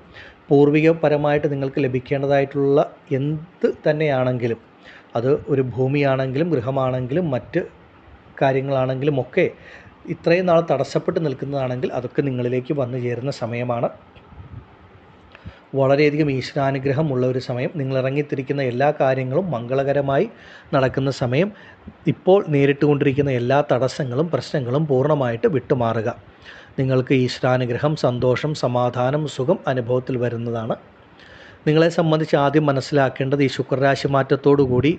പൂർവികപരമായിട്ട് നിങ്ങൾക്ക് ലഭിക്കേണ്ടതായിട്ടുള്ള എന്ത് തന്നെയാണെങ്കിലും, അത് ഒരു ഭൂമിയാണെങ്കിലും ഗൃഹമാണെങ്കിലും മറ്റ് കാര്യങ്ങളാണെങ്കിലും ഒക്കെ ഇത്രയും നാൾ തടസ്സപ്പെട്ട് നിൽക്കുന്നതാണെങ്കിൽ അതൊക്കെ നിങ്ങളിലേക്ക് വന്നു ചേരുന്ന സമയമാണ്. വളരെയധികം ഈശ്വരാനുഗ്രഹം ഉള്ള ഒരു സമയം. നിങ്ങൾ ഇറങ്ങിത്തിരിക്കുന്ന എല്ലാ കാര്യങ്ങളും മംഗളകരമായി നടക്കുന്ന സമയം. ഇപ്പോൾ നേരിട്ടുകൊണ്ടിരിക്കുന്ന എല്ലാ തടസ്സങ്ങളും പ്രശ്നങ്ങളും പൂർണ്ണമായിട്ട് വിട്ടുമാറുക. നിങ്ങൾക്ക് ഈശ്വരാനുഗ്രഹം, സന്തോഷം, സമാധാനം, സുഖം അനുഭവത്തിൽ വരുന്നതാണ്. നിങ്ങളെ സംബന്ധിച്ച് ആദ്യം മനസ്സിലാക്കേണ്ടത് ഈ ശുക്രരാശി മാറ്റത്തോടുകൂടി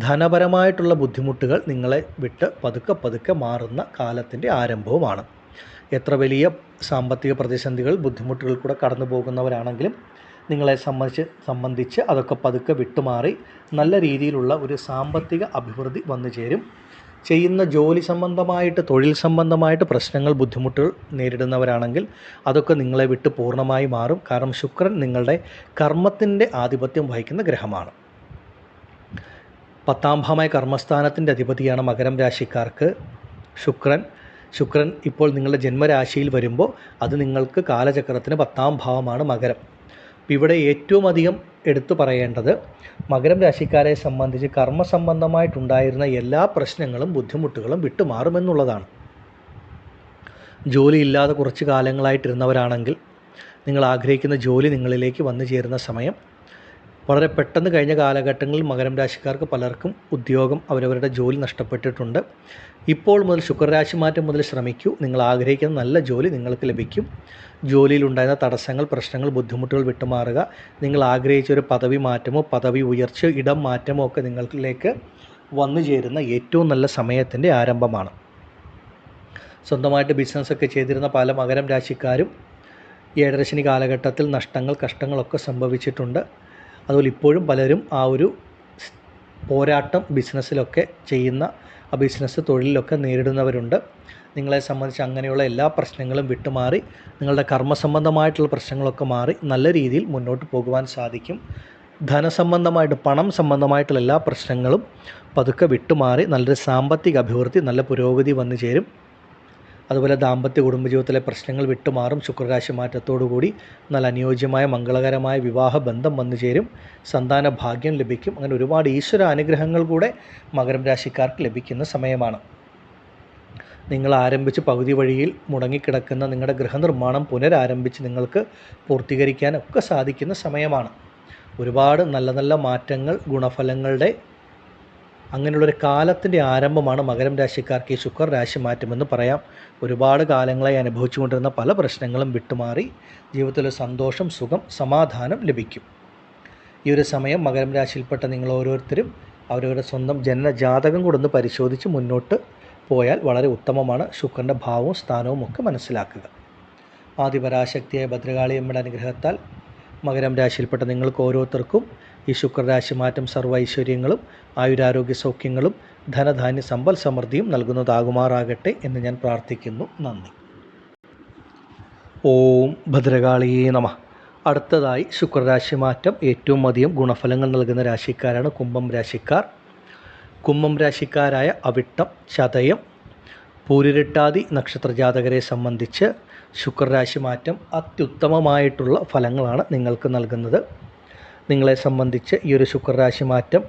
ധനപരമായിട്ടുള്ള ബുദ്ധിമുട്ടുകൾ നിങ്ങളെ വിട്ട് പതുക്കെ പതുക്കെ മാറുന്ന കാലത്തിൻ്റെ ആരംഭവുമാണ്. എത്ര വലിയ സാമ്പത്തിക പ്രതിസന്ധികൾ, ബുദ്ധിമുട്ടുകൾ കൂടെ കടന്നു പോകുന്നവരാണെങ്കിലും നിങ്ങളെ സംബന്ധിച്ച് അതൊക്കെ പതുക്കെ വിട്ടുമാറി നല്ല രീതിയിലുള്ള ഒരു സാമ്പത്തിക അഭിവൃദ്ധി വന്നു ചേരും. ചെയ്യുന്ന ജോലി സംബന്ധമായിട്ട്, തൊഴിൽ സംബന്ധമായിട്ട് പ്രശ്നങ്ങൾ, ബുദ്ധിമുട്ടുകൾ നേരിടുന്നവരാണെങ്കിൽ അതൊക്കെ നിങ്ങളെ വിട്ട് പൂർണ്ണമായി മാറും. കാരണം ശുക്രൻ നിങ്ങളുടെ കർമ്മത്തിൻ്റെ ആധിപത്യം വഹിക്കുന്ന ഗ്രഹമാണ്. 10ാം ഭാവമായ കർമ്മസ്ഥാനത്തിൻ്റെ അധിപതിയാണ് മകരം രാശിക്കാർക്ക് ശുക്രൻ ഇപ്പോൾ നിങ്ങളുടെ ജന്മരാശിയിൽ വരുമ്പോൾ അത് നിങ്ങൾക്ക് കാലചക്രത്തിന് 10ാം ഭാവമാണ് മകരം. ഇവിടെ ഏറ്റവും അധികം എടുത്തു പറയേണ്ടത് മകരം രാശിക്കാരെ സംബന്ധിച്ച് കർമ്മസംബന്ധമായിട്ടുണ്ടായിരുന്ന എല്ലാ പ്രശ്നങ്ങളും ബുദ്ധിമുട്ടുകളും വിട്ടുമാറുമെന്നുള്ളതാണ്. ജോലിയില്ലാതെ കുറച്ച് കാലങ്ങളായിട്ടിരുന്നവരാണെങ്കിൽ നിങ്ങൾ ആഗ്രഹിക്കുന്ന ജോലി നിങ്ങളിലേക്ക് വന്നു ചേരുന്ന സമയം. വളരെ പെട്ടെന്ന് കഴിഞ്ഞ കാലഘട്ടങ്ങളിൽ മകരം രാശിക്കാർക്ക് പലർക്കും ഉദ്യോഗം, അവരവരുടെ ജോലി നഷ്ടപ്പെട്ടിട്ടുണ്ട്. ഇപ്പോൾ മുതൽ ശുക്രരാശി മാറ്റം മുതൽ ശ്രമിക്കൂ. നിങ്ങൾ ആഗ്രഹിക്കുന്ന നല്ല ജോലി നിങ്ങൾക്ക് ലഭിക്കും. ജോലിയിലുണ്ടായിരുന്ന തടസ്സങ്ങൾ, പ്രശ്നങ്ങൾ, ബുദ്ധിമുട്ടുകൾ വിട്ടുമാറുക. നിങ്ങൾ ആഗ്രഹിച്ച ഒരു പദവി മാറ്റമോ, പദവി ഉയർച്ചയോ, ഇടം മാറ്റമോ ഒക്കെ നിങ്ങളിലേക്ക് വന്നു ചേരുന്ന ഏറ്റവും നല്ല സമയത്തിൻ്റെ ആരംഭമാണ്. സ്വന്തമായിട്ട് ബിസിനസ്സൊക്കെ ചെയ്തിരുന്ന പല മകരം രാശിക്കാരും ഏഴരശനി കാലഘട്ടത്തിൽ നഷ്ടങ്ങൾ, കഷ്ടങ്ങളൊക്കെ സംഭവിച്ചിട്ടുണ്ട്. അതുപോലെ ഇപ്പോഴും പലരും ആ ഒരു പോരാട്ടം ബിസിനസ്സിലൊക്കെ ചെയ്യുന്ന, ആ ബിസിനസ് തൊഴിലിലൊക്കെ നേരിടുന്നവരുണ്ട്. നിങ്ങളെ സംബന്ധിച്ച് അങ്ങനെയുള്ള എല്ലാ പ്രശ്നങ്ങളും വിട്ടുമാറി നിങ്ങളുടെ കർമ്മസംബന്ധമായിട്ടുള്ള പ്രശ്നങ്ങളൊക്കെ മാറി നല്ല രീതിയിൽ മുന്നോട്ട് പോകുവാൻ സാധിക്കും. ധനസംബന്ധമായിട്ട്, പണം സംബന്ധമായിട്ടുള്ള എല്ലാ പ്രശ്നങ്ങളും പതുക്കെ വിട്ടുമാറി നല്ലൊരു സാമ്പത്തിക അഭിവൃദ്ധി, നല്ല പുരോഗതി വന്നു ചേരും. അതുപോലെ ദാമ്പത്യ കുടുംബജീവിതത്തിലെ പ്രശ്നങ്ങൾ വിട്ടുമാറും. ശുക്രരാശി മാറ്റത്തോടുകൂടി നല്ല അനുയോജ്യമായ മംഗളകരമായ വിവാഹ ബന്ധം വന്നു ചേരും. സന്താന ഭാഗ്യം ലഭിക്കും. അങ്ങനെ ഒരുപാട് ഈശ്വര അനുഗ്രഹങ്ങൾ കൂടെ മകരം രാശിക്കാർക്ക് ലഭിക്കുന്ന സമയമാണ്. നിങ്ങൾ ആരംഭിച്ച് പകുതി വഴിയിൽ മുടങ്ങിക്കിടക്കുന്ന നിങ്ങളുടെ ഗൃഹനിർമ്മാണം പുനരാരംഭിച്ച് നിങ്ങൾക്ക് പൂർത്തീകരിക്കാനൊക്കെ സാധിക്കുന്ന സമയമാണ്. ഒരുപാട് നല്ല നല്ല മാറ്റങ്ങൾ, ഗുണഫലങ്ങളുടെ അങ്ങനെയുള്ളൊരു കാലത്തിൻ്റെ ആരംഭമാണ് മകരം രാശിക്കാർക്ക് ഈ ശുക്ര രാശി മാറ്റമെന്ന് പറയാം. ഒരുപാട് കാലങ്ങളായി അനുഭവിച്ചുകൊണ്ടിരുന്ന പല പ്രശ്നങ്ങളും വിട്ടുമാറി ജീവിതത്തിൽ സന്തോഷം, സുഖം, സമാധാനം ലഭിക്കും. ഈ ഒരു സമയം മകരം രാശിയിൽപ്പെട്ട നിങ്ങൾ ഓരോരുത്തരും അവരവരുടെ സ്വന്തം ജനന ജാതകം കൂടെ ഒന്ന് പരിശോധിച്ച് മുന്നോട്ട് പോയാൽ വളരെ ഉത്തമമാണ്. ശുക്രൻ്റെ ഭാവവും സ്ഥാനവും ഒക്കെ മനസ്സിലാക്കുക. ആദിപരാശക്തിയായ ഭദ്രകാളിയമ്മയുടെ അനുഗ്രഹത്താൽ മകരം രാശിയിൽപ്പെട്ട നിങ്ങൾക്ക് ഓരോരുത്തർക്കും ഈ ശുക്രരാശി മാറ്റം സർവ്വ ഐശ്വര്യങ്ങളും ആയുരാരോഗ്യ സൗഖ്യങ്ങളും ധനധാന്യ സമ്പൽ സമൃദ്ധിയും നൽകുന്നതാകുമാറാകട്ടെ എന്ന് ഞാൻ പ്രാർത്ഥിക്കുന്നു. നന്ദി. ഓം ഭദ്രകാളിയേ നമഃ. അടുത്തതായി ശുക്രരാശി മാറ്റം ഏറ്റവും അധികം ഗുണഫലങ്ങൾ നൽകുന്ന രാശിക്കാരാണ് കുംഭം രാശിക്കാർ. കുംഭം രാശിക്കാരായ അവിട്ടം, ചതയം, പൂരിരുട്ടാതി നക്ഷത്രജാതകരെ സംബന്ധിച്ച് ശുക്രരാശി മാറ്റം അത്യുത്തമമായിട്ടുള്ള ഫലങ്ങളാണ് നിങ്ങൾക്ക് നൽകുന്നത്. നിങ്ങളെ സംബന്ധിച്ച് ഈ ഒരു ശുക്രരാശി മാറ്റം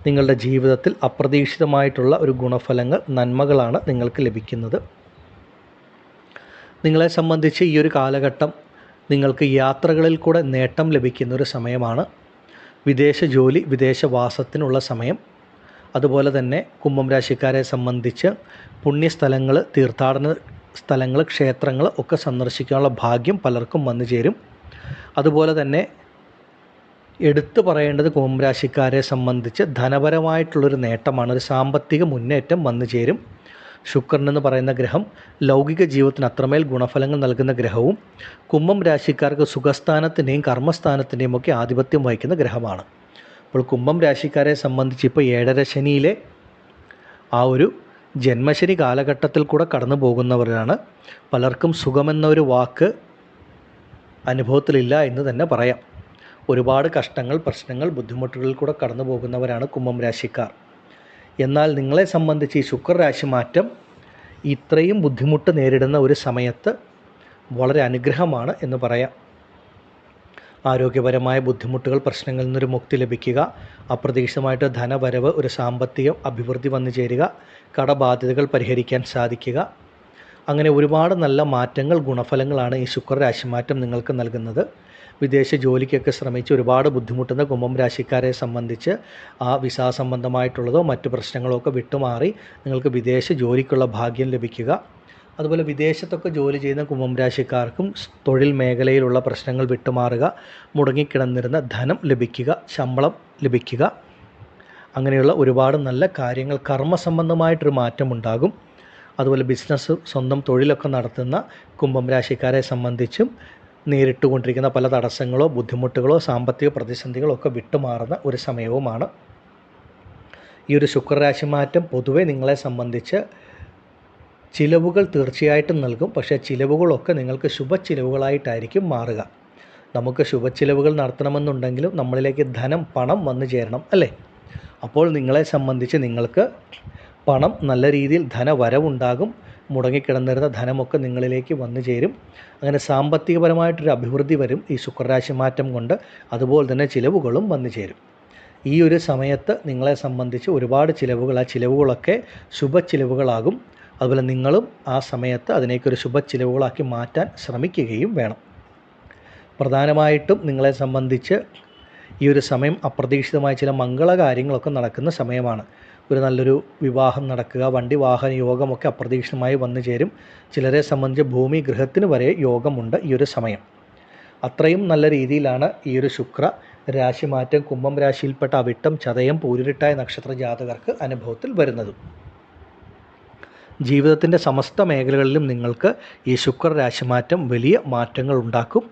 നിങ്ങളുടെ ജീവിതത്തിൽ അപ്രതീക്ഷിതമായിട്ടുള്ള ഒരു ഗുണഫലങ്ങൾ, നന്മകളാണ് നിങ്ങൾക്ക് ലഭിക്കുന്നത്. നിങ്ങളെ സംബന്ധിച്ച് ഈ ഒരു കാലഘട്ടം നിങ്ങൾക്ക് യാത്രകളിൽ കൂടെ നേട്ടം ലഭിക്കുന്ന ഒരു സമയമാണ്. വിദേശ ജോലി, വിദേശവാസത്തിനുള്ള സമയം. അതുപോലെ തന്നെ കുംഭം രാശിക്കാരെ സംബന്ധിച്ച് പുണ്യസ്ഥലങ്ങൾ, തീർത്ഥാടന സ്ഥലങ്ങൾ, ക്ഷേത്രങ്ങൾ ഒക്കെ സന്ദർശിക്കാനുള്ള ഭാഗ്യം പലർക്കും വന്നു ചേരും. അതുപോലെ തന്നെ എടുത്തു പറയേണ്ടത് കുംഭം രാശിക്കാരെ സംബന്ധിച്ച് ധനപരമായിട്ടുള്ളൊരു നേട്ടമാണ്, ഒരു സാമ്പത്തിക മുന്നേറ്റം വന്നു ചേരും. ശുക്രൻ എന്ന് പറയുന്ന ഗ്രഹം ലൗകിക ജീവിതത്തിന് അത്രമേൽ ഗുണഫലങ്ങൾ നൽകുന്ന ഗ്രഹവും കുംഭം രാശിക്കാർക്ക് സുഖസ്ഥാനത്തിൻ്റെയും കർമ്മസ്ഥാനത്തിൻ്റെയും ഒക്കെ ആധിപത്യം വഹിക്കുന്ന ഗ്രഹമാണ്. അപ്പോൾ കുംഭം രാശിക്കാരെ സംബന്ധിച്ച് ഇപ്പോൾ 7.5 ശനിയിലെ ആ ഒരു ജന്മശനി കാലഘട്ടത്തിൽ കൂടെ കടന്നു പോകുന്നവരാണ്. പലർക്കും സുഖമെന്നൊരു വാക്ക് അനുഭവത്തിലില്ല എന്ന് തന്നെ പറയാം. ഒരുപാട് കഷ്ടങ്ങൾ, പ്രശ്നങ്ങൾ, ബുദ്ധിമുട്ടുകളിൽ കൂടെ കടന്നു പോകുന്നവരാണ് കുംഭം രാശിക്കാർ. എന്നാൽ നിങ്ങളെ സംബന്ധിച്ച് ഈ ശുക്രരാശി മാറ്റം ഇത്രയും ബുദ്ധിമുട്ട് നേരിടുന്ന ഒരു സമയത്ത് വളരെ അനുഗ്രഹമാണ് എന്ന് പറയാം. ആരോഗ്യപരമായ ബുദ്ധിമുട്ടുകൾ, പ്രശ്നങ്ങളിൽ നിന്നൊരു മുക്തി ലഭിക്കുക, അപ്രതീക്ഷിതമായിട്ട് ധനവരവ്, ഒരു സാമ്പത്തിക അഭിവൃദ്ധി വന്നു ചേരുക, കടബാധ്യതകൾ പരിഹരിക്കാൻ സാധിക്കുക, അങ്ങനെ ഒരുപാട് നല്ല മാറ്റങ്ങൾ, ഗുണഫലങ്ങളാണ് ഈ ശുക്രരാശി മാറ്റം നിങ്ങൾക്ക് നൽകുന്നത്. വിദേശ ജോലിക്കൊക്കെ ശ്രമിച്ച് ഒരുപാട് ബുദ്ധിമുട്ടുന്ന കുംഭം രാശിക്കാരെ സംബന്ധിച്ച് ആ വിസാ സംബന്ധമായിട്ടുള്ളതോ മറ്റു പ്രശ്നങ്ങളോ ഒക്കെ വിട്ടുമാറി നിങ്ങൾക്ക് വിദേശ ജോലിക്കുള്ള ഭാഗ്യം ലഭിക്കുക. അതുപോലെ വിദേശത്തൊക്കെ ജോലി ചെയ്യുന്ന കുംഭം രാശിക്കാർക്കും തൊഴിൽ മേഖലയിലുള്ള പ്രശ്നങ്ങൾ വിട്ടുമാറുക, മുടങ്ങിക്കിടന്നിരുന്ന ധനം ലഭിക്കുക, ശമ്പളം ലഭിക്കുക, അങ്ങനെയുള്ള ഒരുപാട് നല്ല കാര്യങ്ങൾ, കർമ്മസംബന്ധമായിട്ടൊരു മാറ്റമുണ്ടാകും. അതുപോലെ ബിസിനസ്, സ്വന്തം തൊഴിലൊക്കെ നടത്തുന്ന കുംഭം രാശിക്കാരെ സംബന്ധിച്ചും നേരിട്ടുകൊണ്ടിരിക്കുന്ന പല തടസ്സങ്ങളോ ബുദ്ധിമുട്ടുകളോ സാമ്പത്തിക പ്രതിസന്ധികളോ ഒക്കെ വിട്ടുമാറുന്ന ഒരു സമയവുമാണ്. ഈ ഒരു ശുക്രരാശി മാറ്റം പൊതുവെ നിങ്ങളെ സംബന്ധിച്ച് ചിലവുകൾ തീർച്ചയായിട്ടും നൽകും. പക്ഷേ ചിലവുകളൊക്കെ നിങ്ങൾക്ക് ശുഭച്ചിലവുകളായിട്ടായിരിക്കും മാറുക. നമുക്ക് ശുഭച്ചിലവുകൾ നടത്തണമെന്നുണ്ടെങ്കിലും നമ്മളിലേക്ക് ധനം, പണം വന്നു ചേരണം, അല്ലേ? അപ്പോൾ നിങ്ങളെ സംബന്ധിച്ച് നിങ്ങൾക്ക് പണം, നല്ല രീതിയിൽ ധനവരവുണ്ടാകും. മുടങ്ങിക്കിടന്നിരുന്ന ധനമൊക്കെ നിങ്ങളിലേക്ക് വന്നു ചേരും. അങ്ങനെ സാമ്പത്തികപരമായിട്ടൊരു അഭിവൃദ്ധി വരും ഈ ശുക്രരാശി മാറ്റം കൊണ്ട്. അതുപോലെ തന്നെ ചിലവുകളും വന്നു ചേരും. ഈ ഒരു സമയത്ത് നിങ്ങളെ സംബന്ധിച്ച് ഒരുപാട് ചിലവുകൾ, ആ ചിലവുകളൊക്കെ ശുഭച്ചിലവുകളാകും. അതുപോലെ നിങ്ങളും ആ സമയത്ത് അതിനേക്കൊരു ശുഭച്ചിലവുകളാക്കി മാറ്റാൻ ശ്രമിക്കുകയും വേണം. പ്രധാനമായിട്ടും നിങ്ങളെ സംബന്ധിച്ച് ഈ ഒരു സമയം അപ്രതീക്ഷിതമായ ചില മംഗളകാര്യങ്ങളൊക്കെ നടക്കുന്ന സമയമാണ്. ഒരു നല്ലൊരു വിവാഹം നടക്കുക, വണ്ടി വാഹന യോഗമൊക്കെ അപ്രതീക്ഷിതമായി വന്നു ചേരും. ചിലരെ സംബന്ധിച്ച് ഭൂമി, ഗൃഹത്തിന് വരെ യോഗമുണ്ട് ഈ ഒരു സമയം. അത്രയും നല്ല രീതിയിലാണ് ഈ ഒരു ശുക്ര രാശിമാറ്റം കുംഭം രാശിയിൽപ്പെട്ട അവിട്ടം, ചതയം, പൂരിരുട്ടായ നക്ഷത്ര ജാതകർക്ക് അനുഭവത്തിൽ വരുന്നതും. ജീവിതത്തിൻ്റെ സമസ്ത മേഖലകളിലും നിങ്ങൾക്ക് ഈ ശുക്ര രാശിമാറ്റം വലിയ മാറ്റങ്ങൾ ഉണ്ടാക്കും.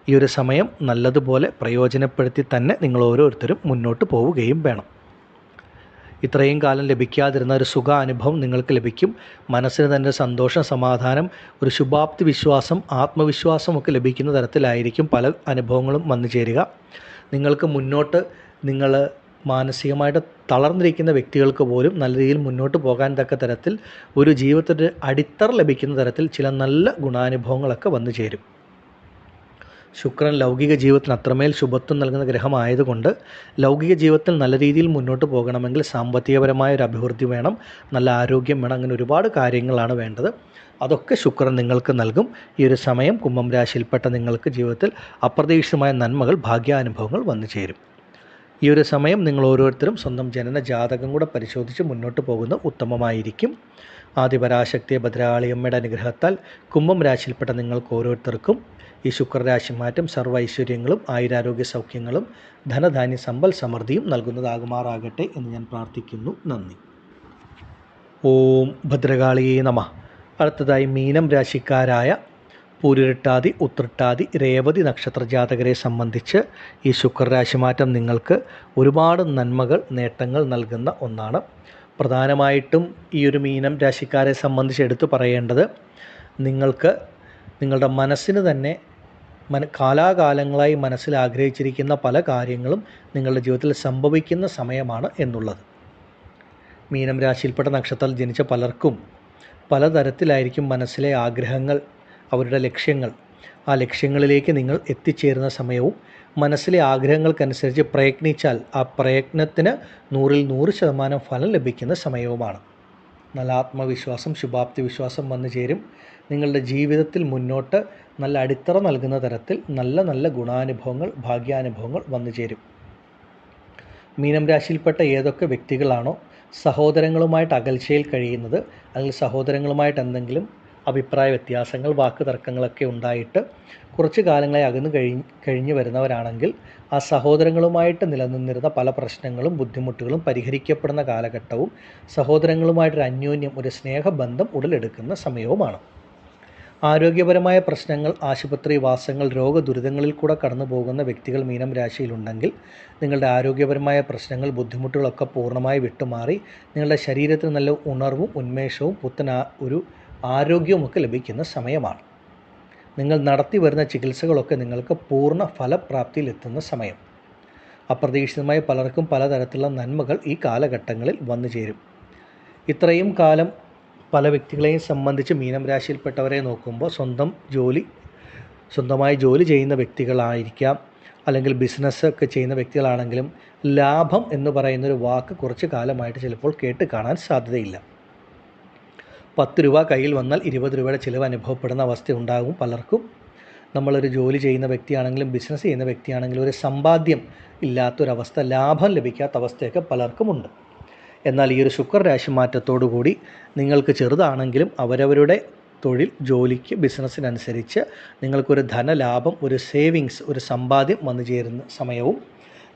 ഈ ഒരു സമയം നല്ലതുപോലെ പ്രയോജനപ്പെടുത്തി തന്നെ നിങ്ങൾ ഓരോരുത്തരും മുന്നോട്ട് പോവുകയും വേണം. ഇത്രയും കാലം ലഭിക്കാതിരുന്ന ഒരു സുഖാനുഭവം നിങ്ങൾക്ക് ലഭിക്കും. മനസ്സിന് തന്നെ സന്തോഷം, സമാധാനം, ഒരു ശുഭാപ്തി വിശ്വാസം, ആത്മവിശ്വാസമൊക്കെ ലഭിക്കുന്ന തരത്തിലായിരിക്കും പല അനുഭവങ്ങളും വന്നു ചേരുക. നിങ്ങൾക്ക് മുന്നോട്ട് നിങ്ങൾ മാനസികമായിട്ട് തളർന്നിരിക്കുന്ന വ്യക്തികൾക്ക് പോലും നല്ല രീതിയിൽ മുന്നോട്ട് പോകാൻ തക്ക തരത്തിൽ ഒരു ജീവിതത്തിൻ്റെ അടിത്തറ ലഭിക്കുന്ന തരത്തിൽ ചില നല്ല ഗുണാനുഭവങ്ങളൊക്കെ വന്നു ചേരും. ശുക്രൻ ലൗകിക ജീവിതത്തിന് അത്രമേൽ ശുഭത്വം നൽകുന്ന ഗ്രഹമായതുകൊണ്ട് ലൗകിക ജീവിതത്തിൽ നല്ല രീതിയിൽ മുന്നോട്ട് പോകണമെങ്കിൽ സാമ്പത്തികപരമായ ഒരു അഭിവൃദ്ധി വേണം, നല്ല ആരോഗ്യം വേണം, അങ്ങനെ ഒരുപാട് കാര്യങ്ങളാണ് വേണ്ടത്. അതൊക്കെ ശുക്രൻ നിങ്ങൾക്ക് നൽകും. ഈ ഒരു സമയം കുംഭം രാശിയിൽപ്പെട്ട നിങ്ങൾക്ക് ജീവിതത്തിൽ അപ്രതീക്ഷിതമായ നന്മകൾ, ഭാഗ്യാനുഭവങ്ങൾ വന്നു ചേരും. ഈ ഒരു സമയം നിങ്ങൾ ഓരോരുത്തരും സ്വന്തം ജനന ജാതകം കൂടെ പരിശോധിച്ച് മുന്നോട്ട് പോകുന്നത് ഉത്തമമായിരിക്കും. ആദിപരാശക്തിയെ ഭദ്രകാളിയമ്മയുടെ അനുഗ്രഹത്താൽ കുംഭം രാശിയിൽപ്പെട്ട നിങ്ങൾക്ക് ഓരോരുത്തർക്കും ഈ ശുക്രരാശി മാറ്റം സർവ്വ ഐശ്വര്യങ്ങളും ആയുരാരോഗ്യ സൗഖ്യങ്ങളും ധനധാന്യ സമ്പൽ സമൃദ്ധിയും നൽകുന്നതാകുമാറാകട്ടെ എന്ന് ഞാൻ പ്രാർത്ഥിക്കുന്നു. നന്ദി. ഓം ഭദ്രകാളിയേ നമഃ. അടുത്തതായി മീനം രാശിക്കാരായ പൂരുരുട്ടാതി, ഉത്രട്ടാതി, രേവതി നക്ഷത്ര ജാതകരെ സംബന്ധിച്ച് ഈ ശുക്രരാശി മാറ്റം നിങ്ങൾക്ക് ഒരുപാട് നന്മകൾ, നേട്ടങ്ങൾ നൽകുന്ന ഒന്നാണ്. പ്രധാനമായിട്ടും ഈ ഒരു മീനം രാശിക്കാരെ സംബന്ധിച്ച് എടുത്തു പറയേണ്ടത്, നിങ്ങൾക്ക് നിങ്ങളുടെ മനസ്സിന് തന്നെ കാലാകാലങ്ങളായി മനസ്സിൽ ആഗ്രഹിച്ചിരിക്കുന്ന പല കാര്യങ്ങളും നിങ്ങളുടെ ജീവിതത്തിൽ സംഭവിക്കുന്ന സമയമാണ് എന്നുള്ളത്. മീനം രാശിയിൽപ്പെട്ട നക്ഷത്രത്തിൽ ജനിച്ച പലർക്കും പലതരത്തിലായിരിക്കും മനസ്സിലെ ആഗ്രഹങ്ങൾ, അവരുടെ ലക്ഷ്യങ്ങൾ. ആ ലക്ഷ്യങ്ങളിലേക്ക് നിങ്ങൾ എത്തിച്ചേരുന്ന സമയവും മനസ്സിലെ ആഗ്രഹങ്ങൾക്കനുസരിച്ച് പ്രയത്നിച്ചാൽ ആ പ്രയത്നത്തിന് 100% ഫലം ലഭിക്കുന്ന സമയവുമാണ്. നല്ല ആത്മവിശ്വാസം, ശുഭാപ്തി വിശ്വാസം വന്നു ചേരും. നിങ്ങളുടെ ജീവിതത്തിൽ മുന്നോട്ട് നല്ല അടിത്തറ നൽകുന്ന തരത്തിൽ നല്ല നല്ല ഗുണാനുഭവങ്ങൾ, ഭാഗ്യാനുഭവങ്ങൾ വന്നു ചേരും. മീനം രാശിയിൽപ്പെട്ട ഏതൊക്കെ വ്യക്തികളാണോ സഹോദരങ്ങളുമായിട്ട് അകൽച്ചയിൽ കഴിയുന്നത്, അല്ലെങ്കിൽ സഹോദരങ്ങളുമായിട്ട് എന്തെങ്കിലും അഭിപ്രായ വ്യത്യാസങ്ങൾ, വാക്ക് തർക്കങ്ങളൊക്കെ ഉണ്ടായിട്ട് കുറച്ച് കാലങ്ങളായി കഴിഞ്ഞു വരുന്നവരാണെങ്കിൽ, ആ സഹോദരങ്ങളുമായിട്ട് നിലനിന്നിരുന്ന പല പ്രശ്നങ്ങളും ബുദ്ധിമുട്ടുകളും പരിഹരിക്കപ്പെടുന്ന കാലഘട്ടവും സഹോദരങ്ങളുമായിട്ടൊരു അന്യോന്യം, ഒരു സ്നേഹബന്ധം ഉടലെടുക്കുന്ന സമയവുമാണ്. ആരോഗ്യപരമായ പ്രശ്നങ്ങൾ, ആശുപത്രി വാസങ്ങൾ, രോഗദുരിതങ്ങളിൽ കൂടെ കടന്നു പോകുന്ന വ്യക്തികൾ മീനം രാശിയിലുണ്ടെങ്കിൽ നിങ്ങളുടെ ആരോഗ്യപരമായ പ്രശ്നങ്ങൾ, ബുദ്ധിമുട്ടുകളൊക്കെ പൂർണ്ണമായി വിട്ടുമാറി നിങ്ങളുടെ ശരീരത്തിന് നല്ല ഉണർവും ഉന്മേഷവും ഒരു ആരോഗ്യവുമൊക്കെ ലഭിക്കുന്ന സമയമാണ്. നിങ്ങൾ നടത്തി വരുന്ന ചികിത്സകളൊക്കെ നിങ്ങൾക്ക് പൂർണ്ണ ഫലപ്രാപ്തിയിലെത്തുന്ന സമയം. അപ്രതീക്ഷിതമായി പലർക്കും പലതരത്തിലുള്ള നന്മകൾ ഈ കാലഘട്ടങ്ങളിൽ വന്നു ചേരും. ഇത്രയും കാലം പല വ്യക്തികളെയും സംബന്ധിച്ച് മീനം രാശിയിൽപ്പെട്ടവരെ നോക്കുമ്പോൾ സ്വന്തമായി ജോലി ചെയ്യുന്ന വ്യക്തികളായിരിക്കാം, അല്ലെങ്കിൽ ബിസിനസ് ഒക്കെ ചെയ്യുന്ന വ്യക്തികളാണെങ്കിലും ലാഭം എന്ന് പറയുന്നൊരു വാക്ക് കുറച്ച് കാലമായിട്ട് ചിലപ്പോൾ കേട്ട് കാണാൻ സാധ്യതയില്ല. 10 രൂപ കയ്യിൽ വന്നാൽ 20 രൂപയുടെ ചിലവ് അനുഭവപ്പെടുന്ന അവസ്ഥ ഉണ്ടാകും പലർക്കും. നമ്മളൊരു ജോലി ചെയ്യുന്ന വ്യക്തിയാണെങ്കിലും ബിസിനസ് ചെയ്യുന്ന വ്യക്തിയാണെങ്കിലും ഒരു സമ്പാദ്യം ഇല്ലാത്തൊരവസ്ഥ, ലാഭം ലഭിക്കാത്ത അവസ്ഥയൊക്കെ പലർക്കുമുണ്ട്. എന്നാൽ ഈ ഒരു ശുക്രരാശി മാറ്റത്തോടുകൂടി നിങ്ങൾക്ക് ചെറുതാണെങ്കിലും അവരവരുടെ തൊഴിൽ, ജോലിക്ക്, ബിസിനസ്സിനനുസരിച്ച് നിങ്ങൾക്കൊരു ധനലാഭം, ഒരു സേവിങ്സ്, ഒരു സമ്പാദ്യം വന്നു ചേരുന്ന സമയവും,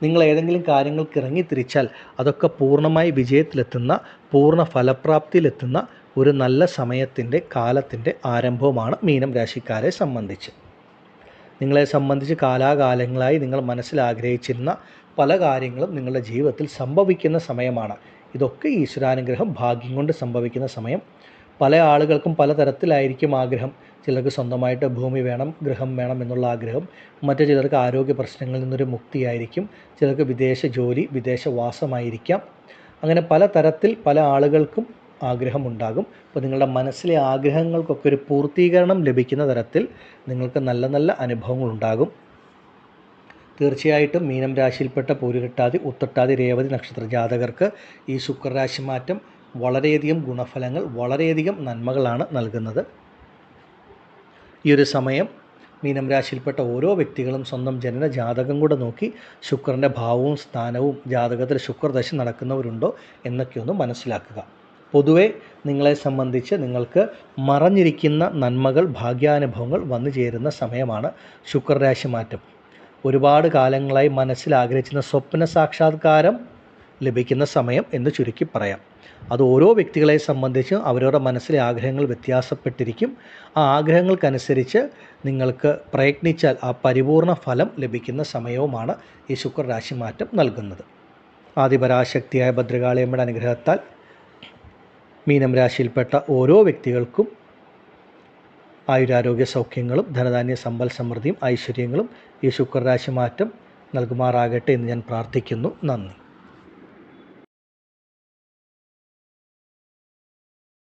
നിങ്ങൾ ഏതെങ്കിലും കാര്യങ്ങൾക്ക് ഇറങ്ങിത്തിരിച്ചാൽ അതൊക്കെ പൂർണ്ണമായി വിജയത്തിലെത്തുന്ന, പൂർണ്ണ ഫലപ്രാപ്തിയിലെത്തുന്ന ഒരു നല്ല സമയത്തിൻ്റെ, കാലത്തിൻ്റെ ആരംഭവുമാണ് മീനം രാശിക്കാരെ സംബന്ധിച്ച്. നിങ്ങളെ സംബന്ധിച്ച് കാലാകാലങ്ങളായി നിങ്ങൾ മനസ്സിലാഗ്രഹിച്ചിരുന്ന പല കാര്യങ്ങളും നിങ്ങളുടെ ജീവിതത്തിൽ സംഭവിക്കുന്ന സമയമാണ്. ഇതൊക്കെ ഈശ്വരാനുഗ്രഹം, ഭാഗ്യം കൊണ്ട് സംഭവിക്കുന്ന സമയം. പല ആളുകൾക്കും പലതരത്തിലായിരിക്കും ആഗ്രഹം. ചിലർക്ക് സ്വന്തമായിട്ട് ഭൂമി വേണം, ഗൃഹം വേണം എന്നുള്ള ആഗ്രഹം. മറ്റു ചിലർക്ക് ആരോഗ്യ പ്രശ്നങ്ങളിൽ നിന്നൊരു മുക്തിയായിരിക്കും. ചിലർക്ക് വിദേശ ജോലി, വിദേശവാസമായിരിക്കാം. അങ്ങനെ പലതരത്തിൽ പല ആളുകൾക്കും ആഗ്രഹമുണ്ടാകും. അപ്പോൾ നിങ്ങളുടെ മനസ്സിലെ ആഗ്രഹങ്ങൾക്കൊക്കെ ഒരു പൂർത്തീകരണം ലഭിക്കുന്ന തരത്തിൽ നിങ്ങൾക്ക് നല്ല നല്ല അനുഭവങ്ങളുണ്ടാകും. തീർച്ചയായിട്ടും മീനം രാശിയിൽപ്പെട്ട പൂരുരുട്ടാതി, ഉത്രട്ടാതി, രേവതി നക്ഷത്ര ജാതകർക്ക് ഈ ശുക്രരാശി മാറ്റം വളരെയധികം ഗുണഫലങ്ങൾ, വളരെയധികം നന്മകളാണ് നൽകുന്നത്. ഈ ഒരു സമയം മീനം രാശിയിൽപ്പെട്ട ഓരോ വ്യക്തികളും സ്വന്തം ജനന ജാതകം കൂടെ നോക്കി ശുക്രൻ്റെ ഭാവവും സ്ഥാനവും, ജാതകത്തിൽ ശുക്രദശ നടക്കുന്നവരുണ്ടോ എന്നൊക്കെ ഒന്ന് മനസ്സിലാക്കുക. പൊതുവെ നിങ്ങളെ സംബന്ധിച്ച് നിങ്ങൾക്ക് മറഞ്ഞിരിക്കുന്ന നന്മകൾ, ഭാഗ്യാനുഭവങ്ങൾ വന്നു ചേരുന്ന സമയമാണ് ശുക്രരാശി മാറ്റം. ഒരുപാട് കാലങ്ങളായി മനസ്സിൽ ആഗ്രഹിച്ചിരുന്ന സ്വപ്ന സാക്ഷാത്കാരം ലഭിക്കുന്ന സമയം എന്ന് ചുരുക്കി പറയാം. അത് ഓരോ വ്യക്തികളെ സംബന്ധിച്ച് അവരവരുടെ മനസ്സിലെ ആഗ്രഹങ്ങൾ വ്യത്യാസപ്പെട്ടിരിക്കും. ആ ആഗ്രഹങ്ങൾക്കനുസരിച്ച് നിങ്ങൾക്ക് പ്രയത്നിച്ചാൽ ആ പരിപൂർണ ഫലം ലഭിക്കുന്ന സമയവുമാണ് ഈ ശുക്രരാശി മാറ്റം നൽകുന്നത്. ആദിപരാശക്തിയായ ഭദ്രകാളിയമ്മയുടെ അനുഗ്രഹത്താൽ മീനം രാശിയിൽപ്പെട്ട ഓരോ വ്യക്തികൾക്കും ആയുരാരോഗ്യ സൗഖ്യങ്ങളും ധനധാന്യ സമ്പൽ സമൃദ്ധിയും ഐശ്വര്യങ്ങളും ഈ ശുക്രരാശി മാറ്റം നൽകുമാറാകട്ടെ എന്ന് ഞാൻ പ്രാർത്ഥിക്കുന്നു. നന്ദി.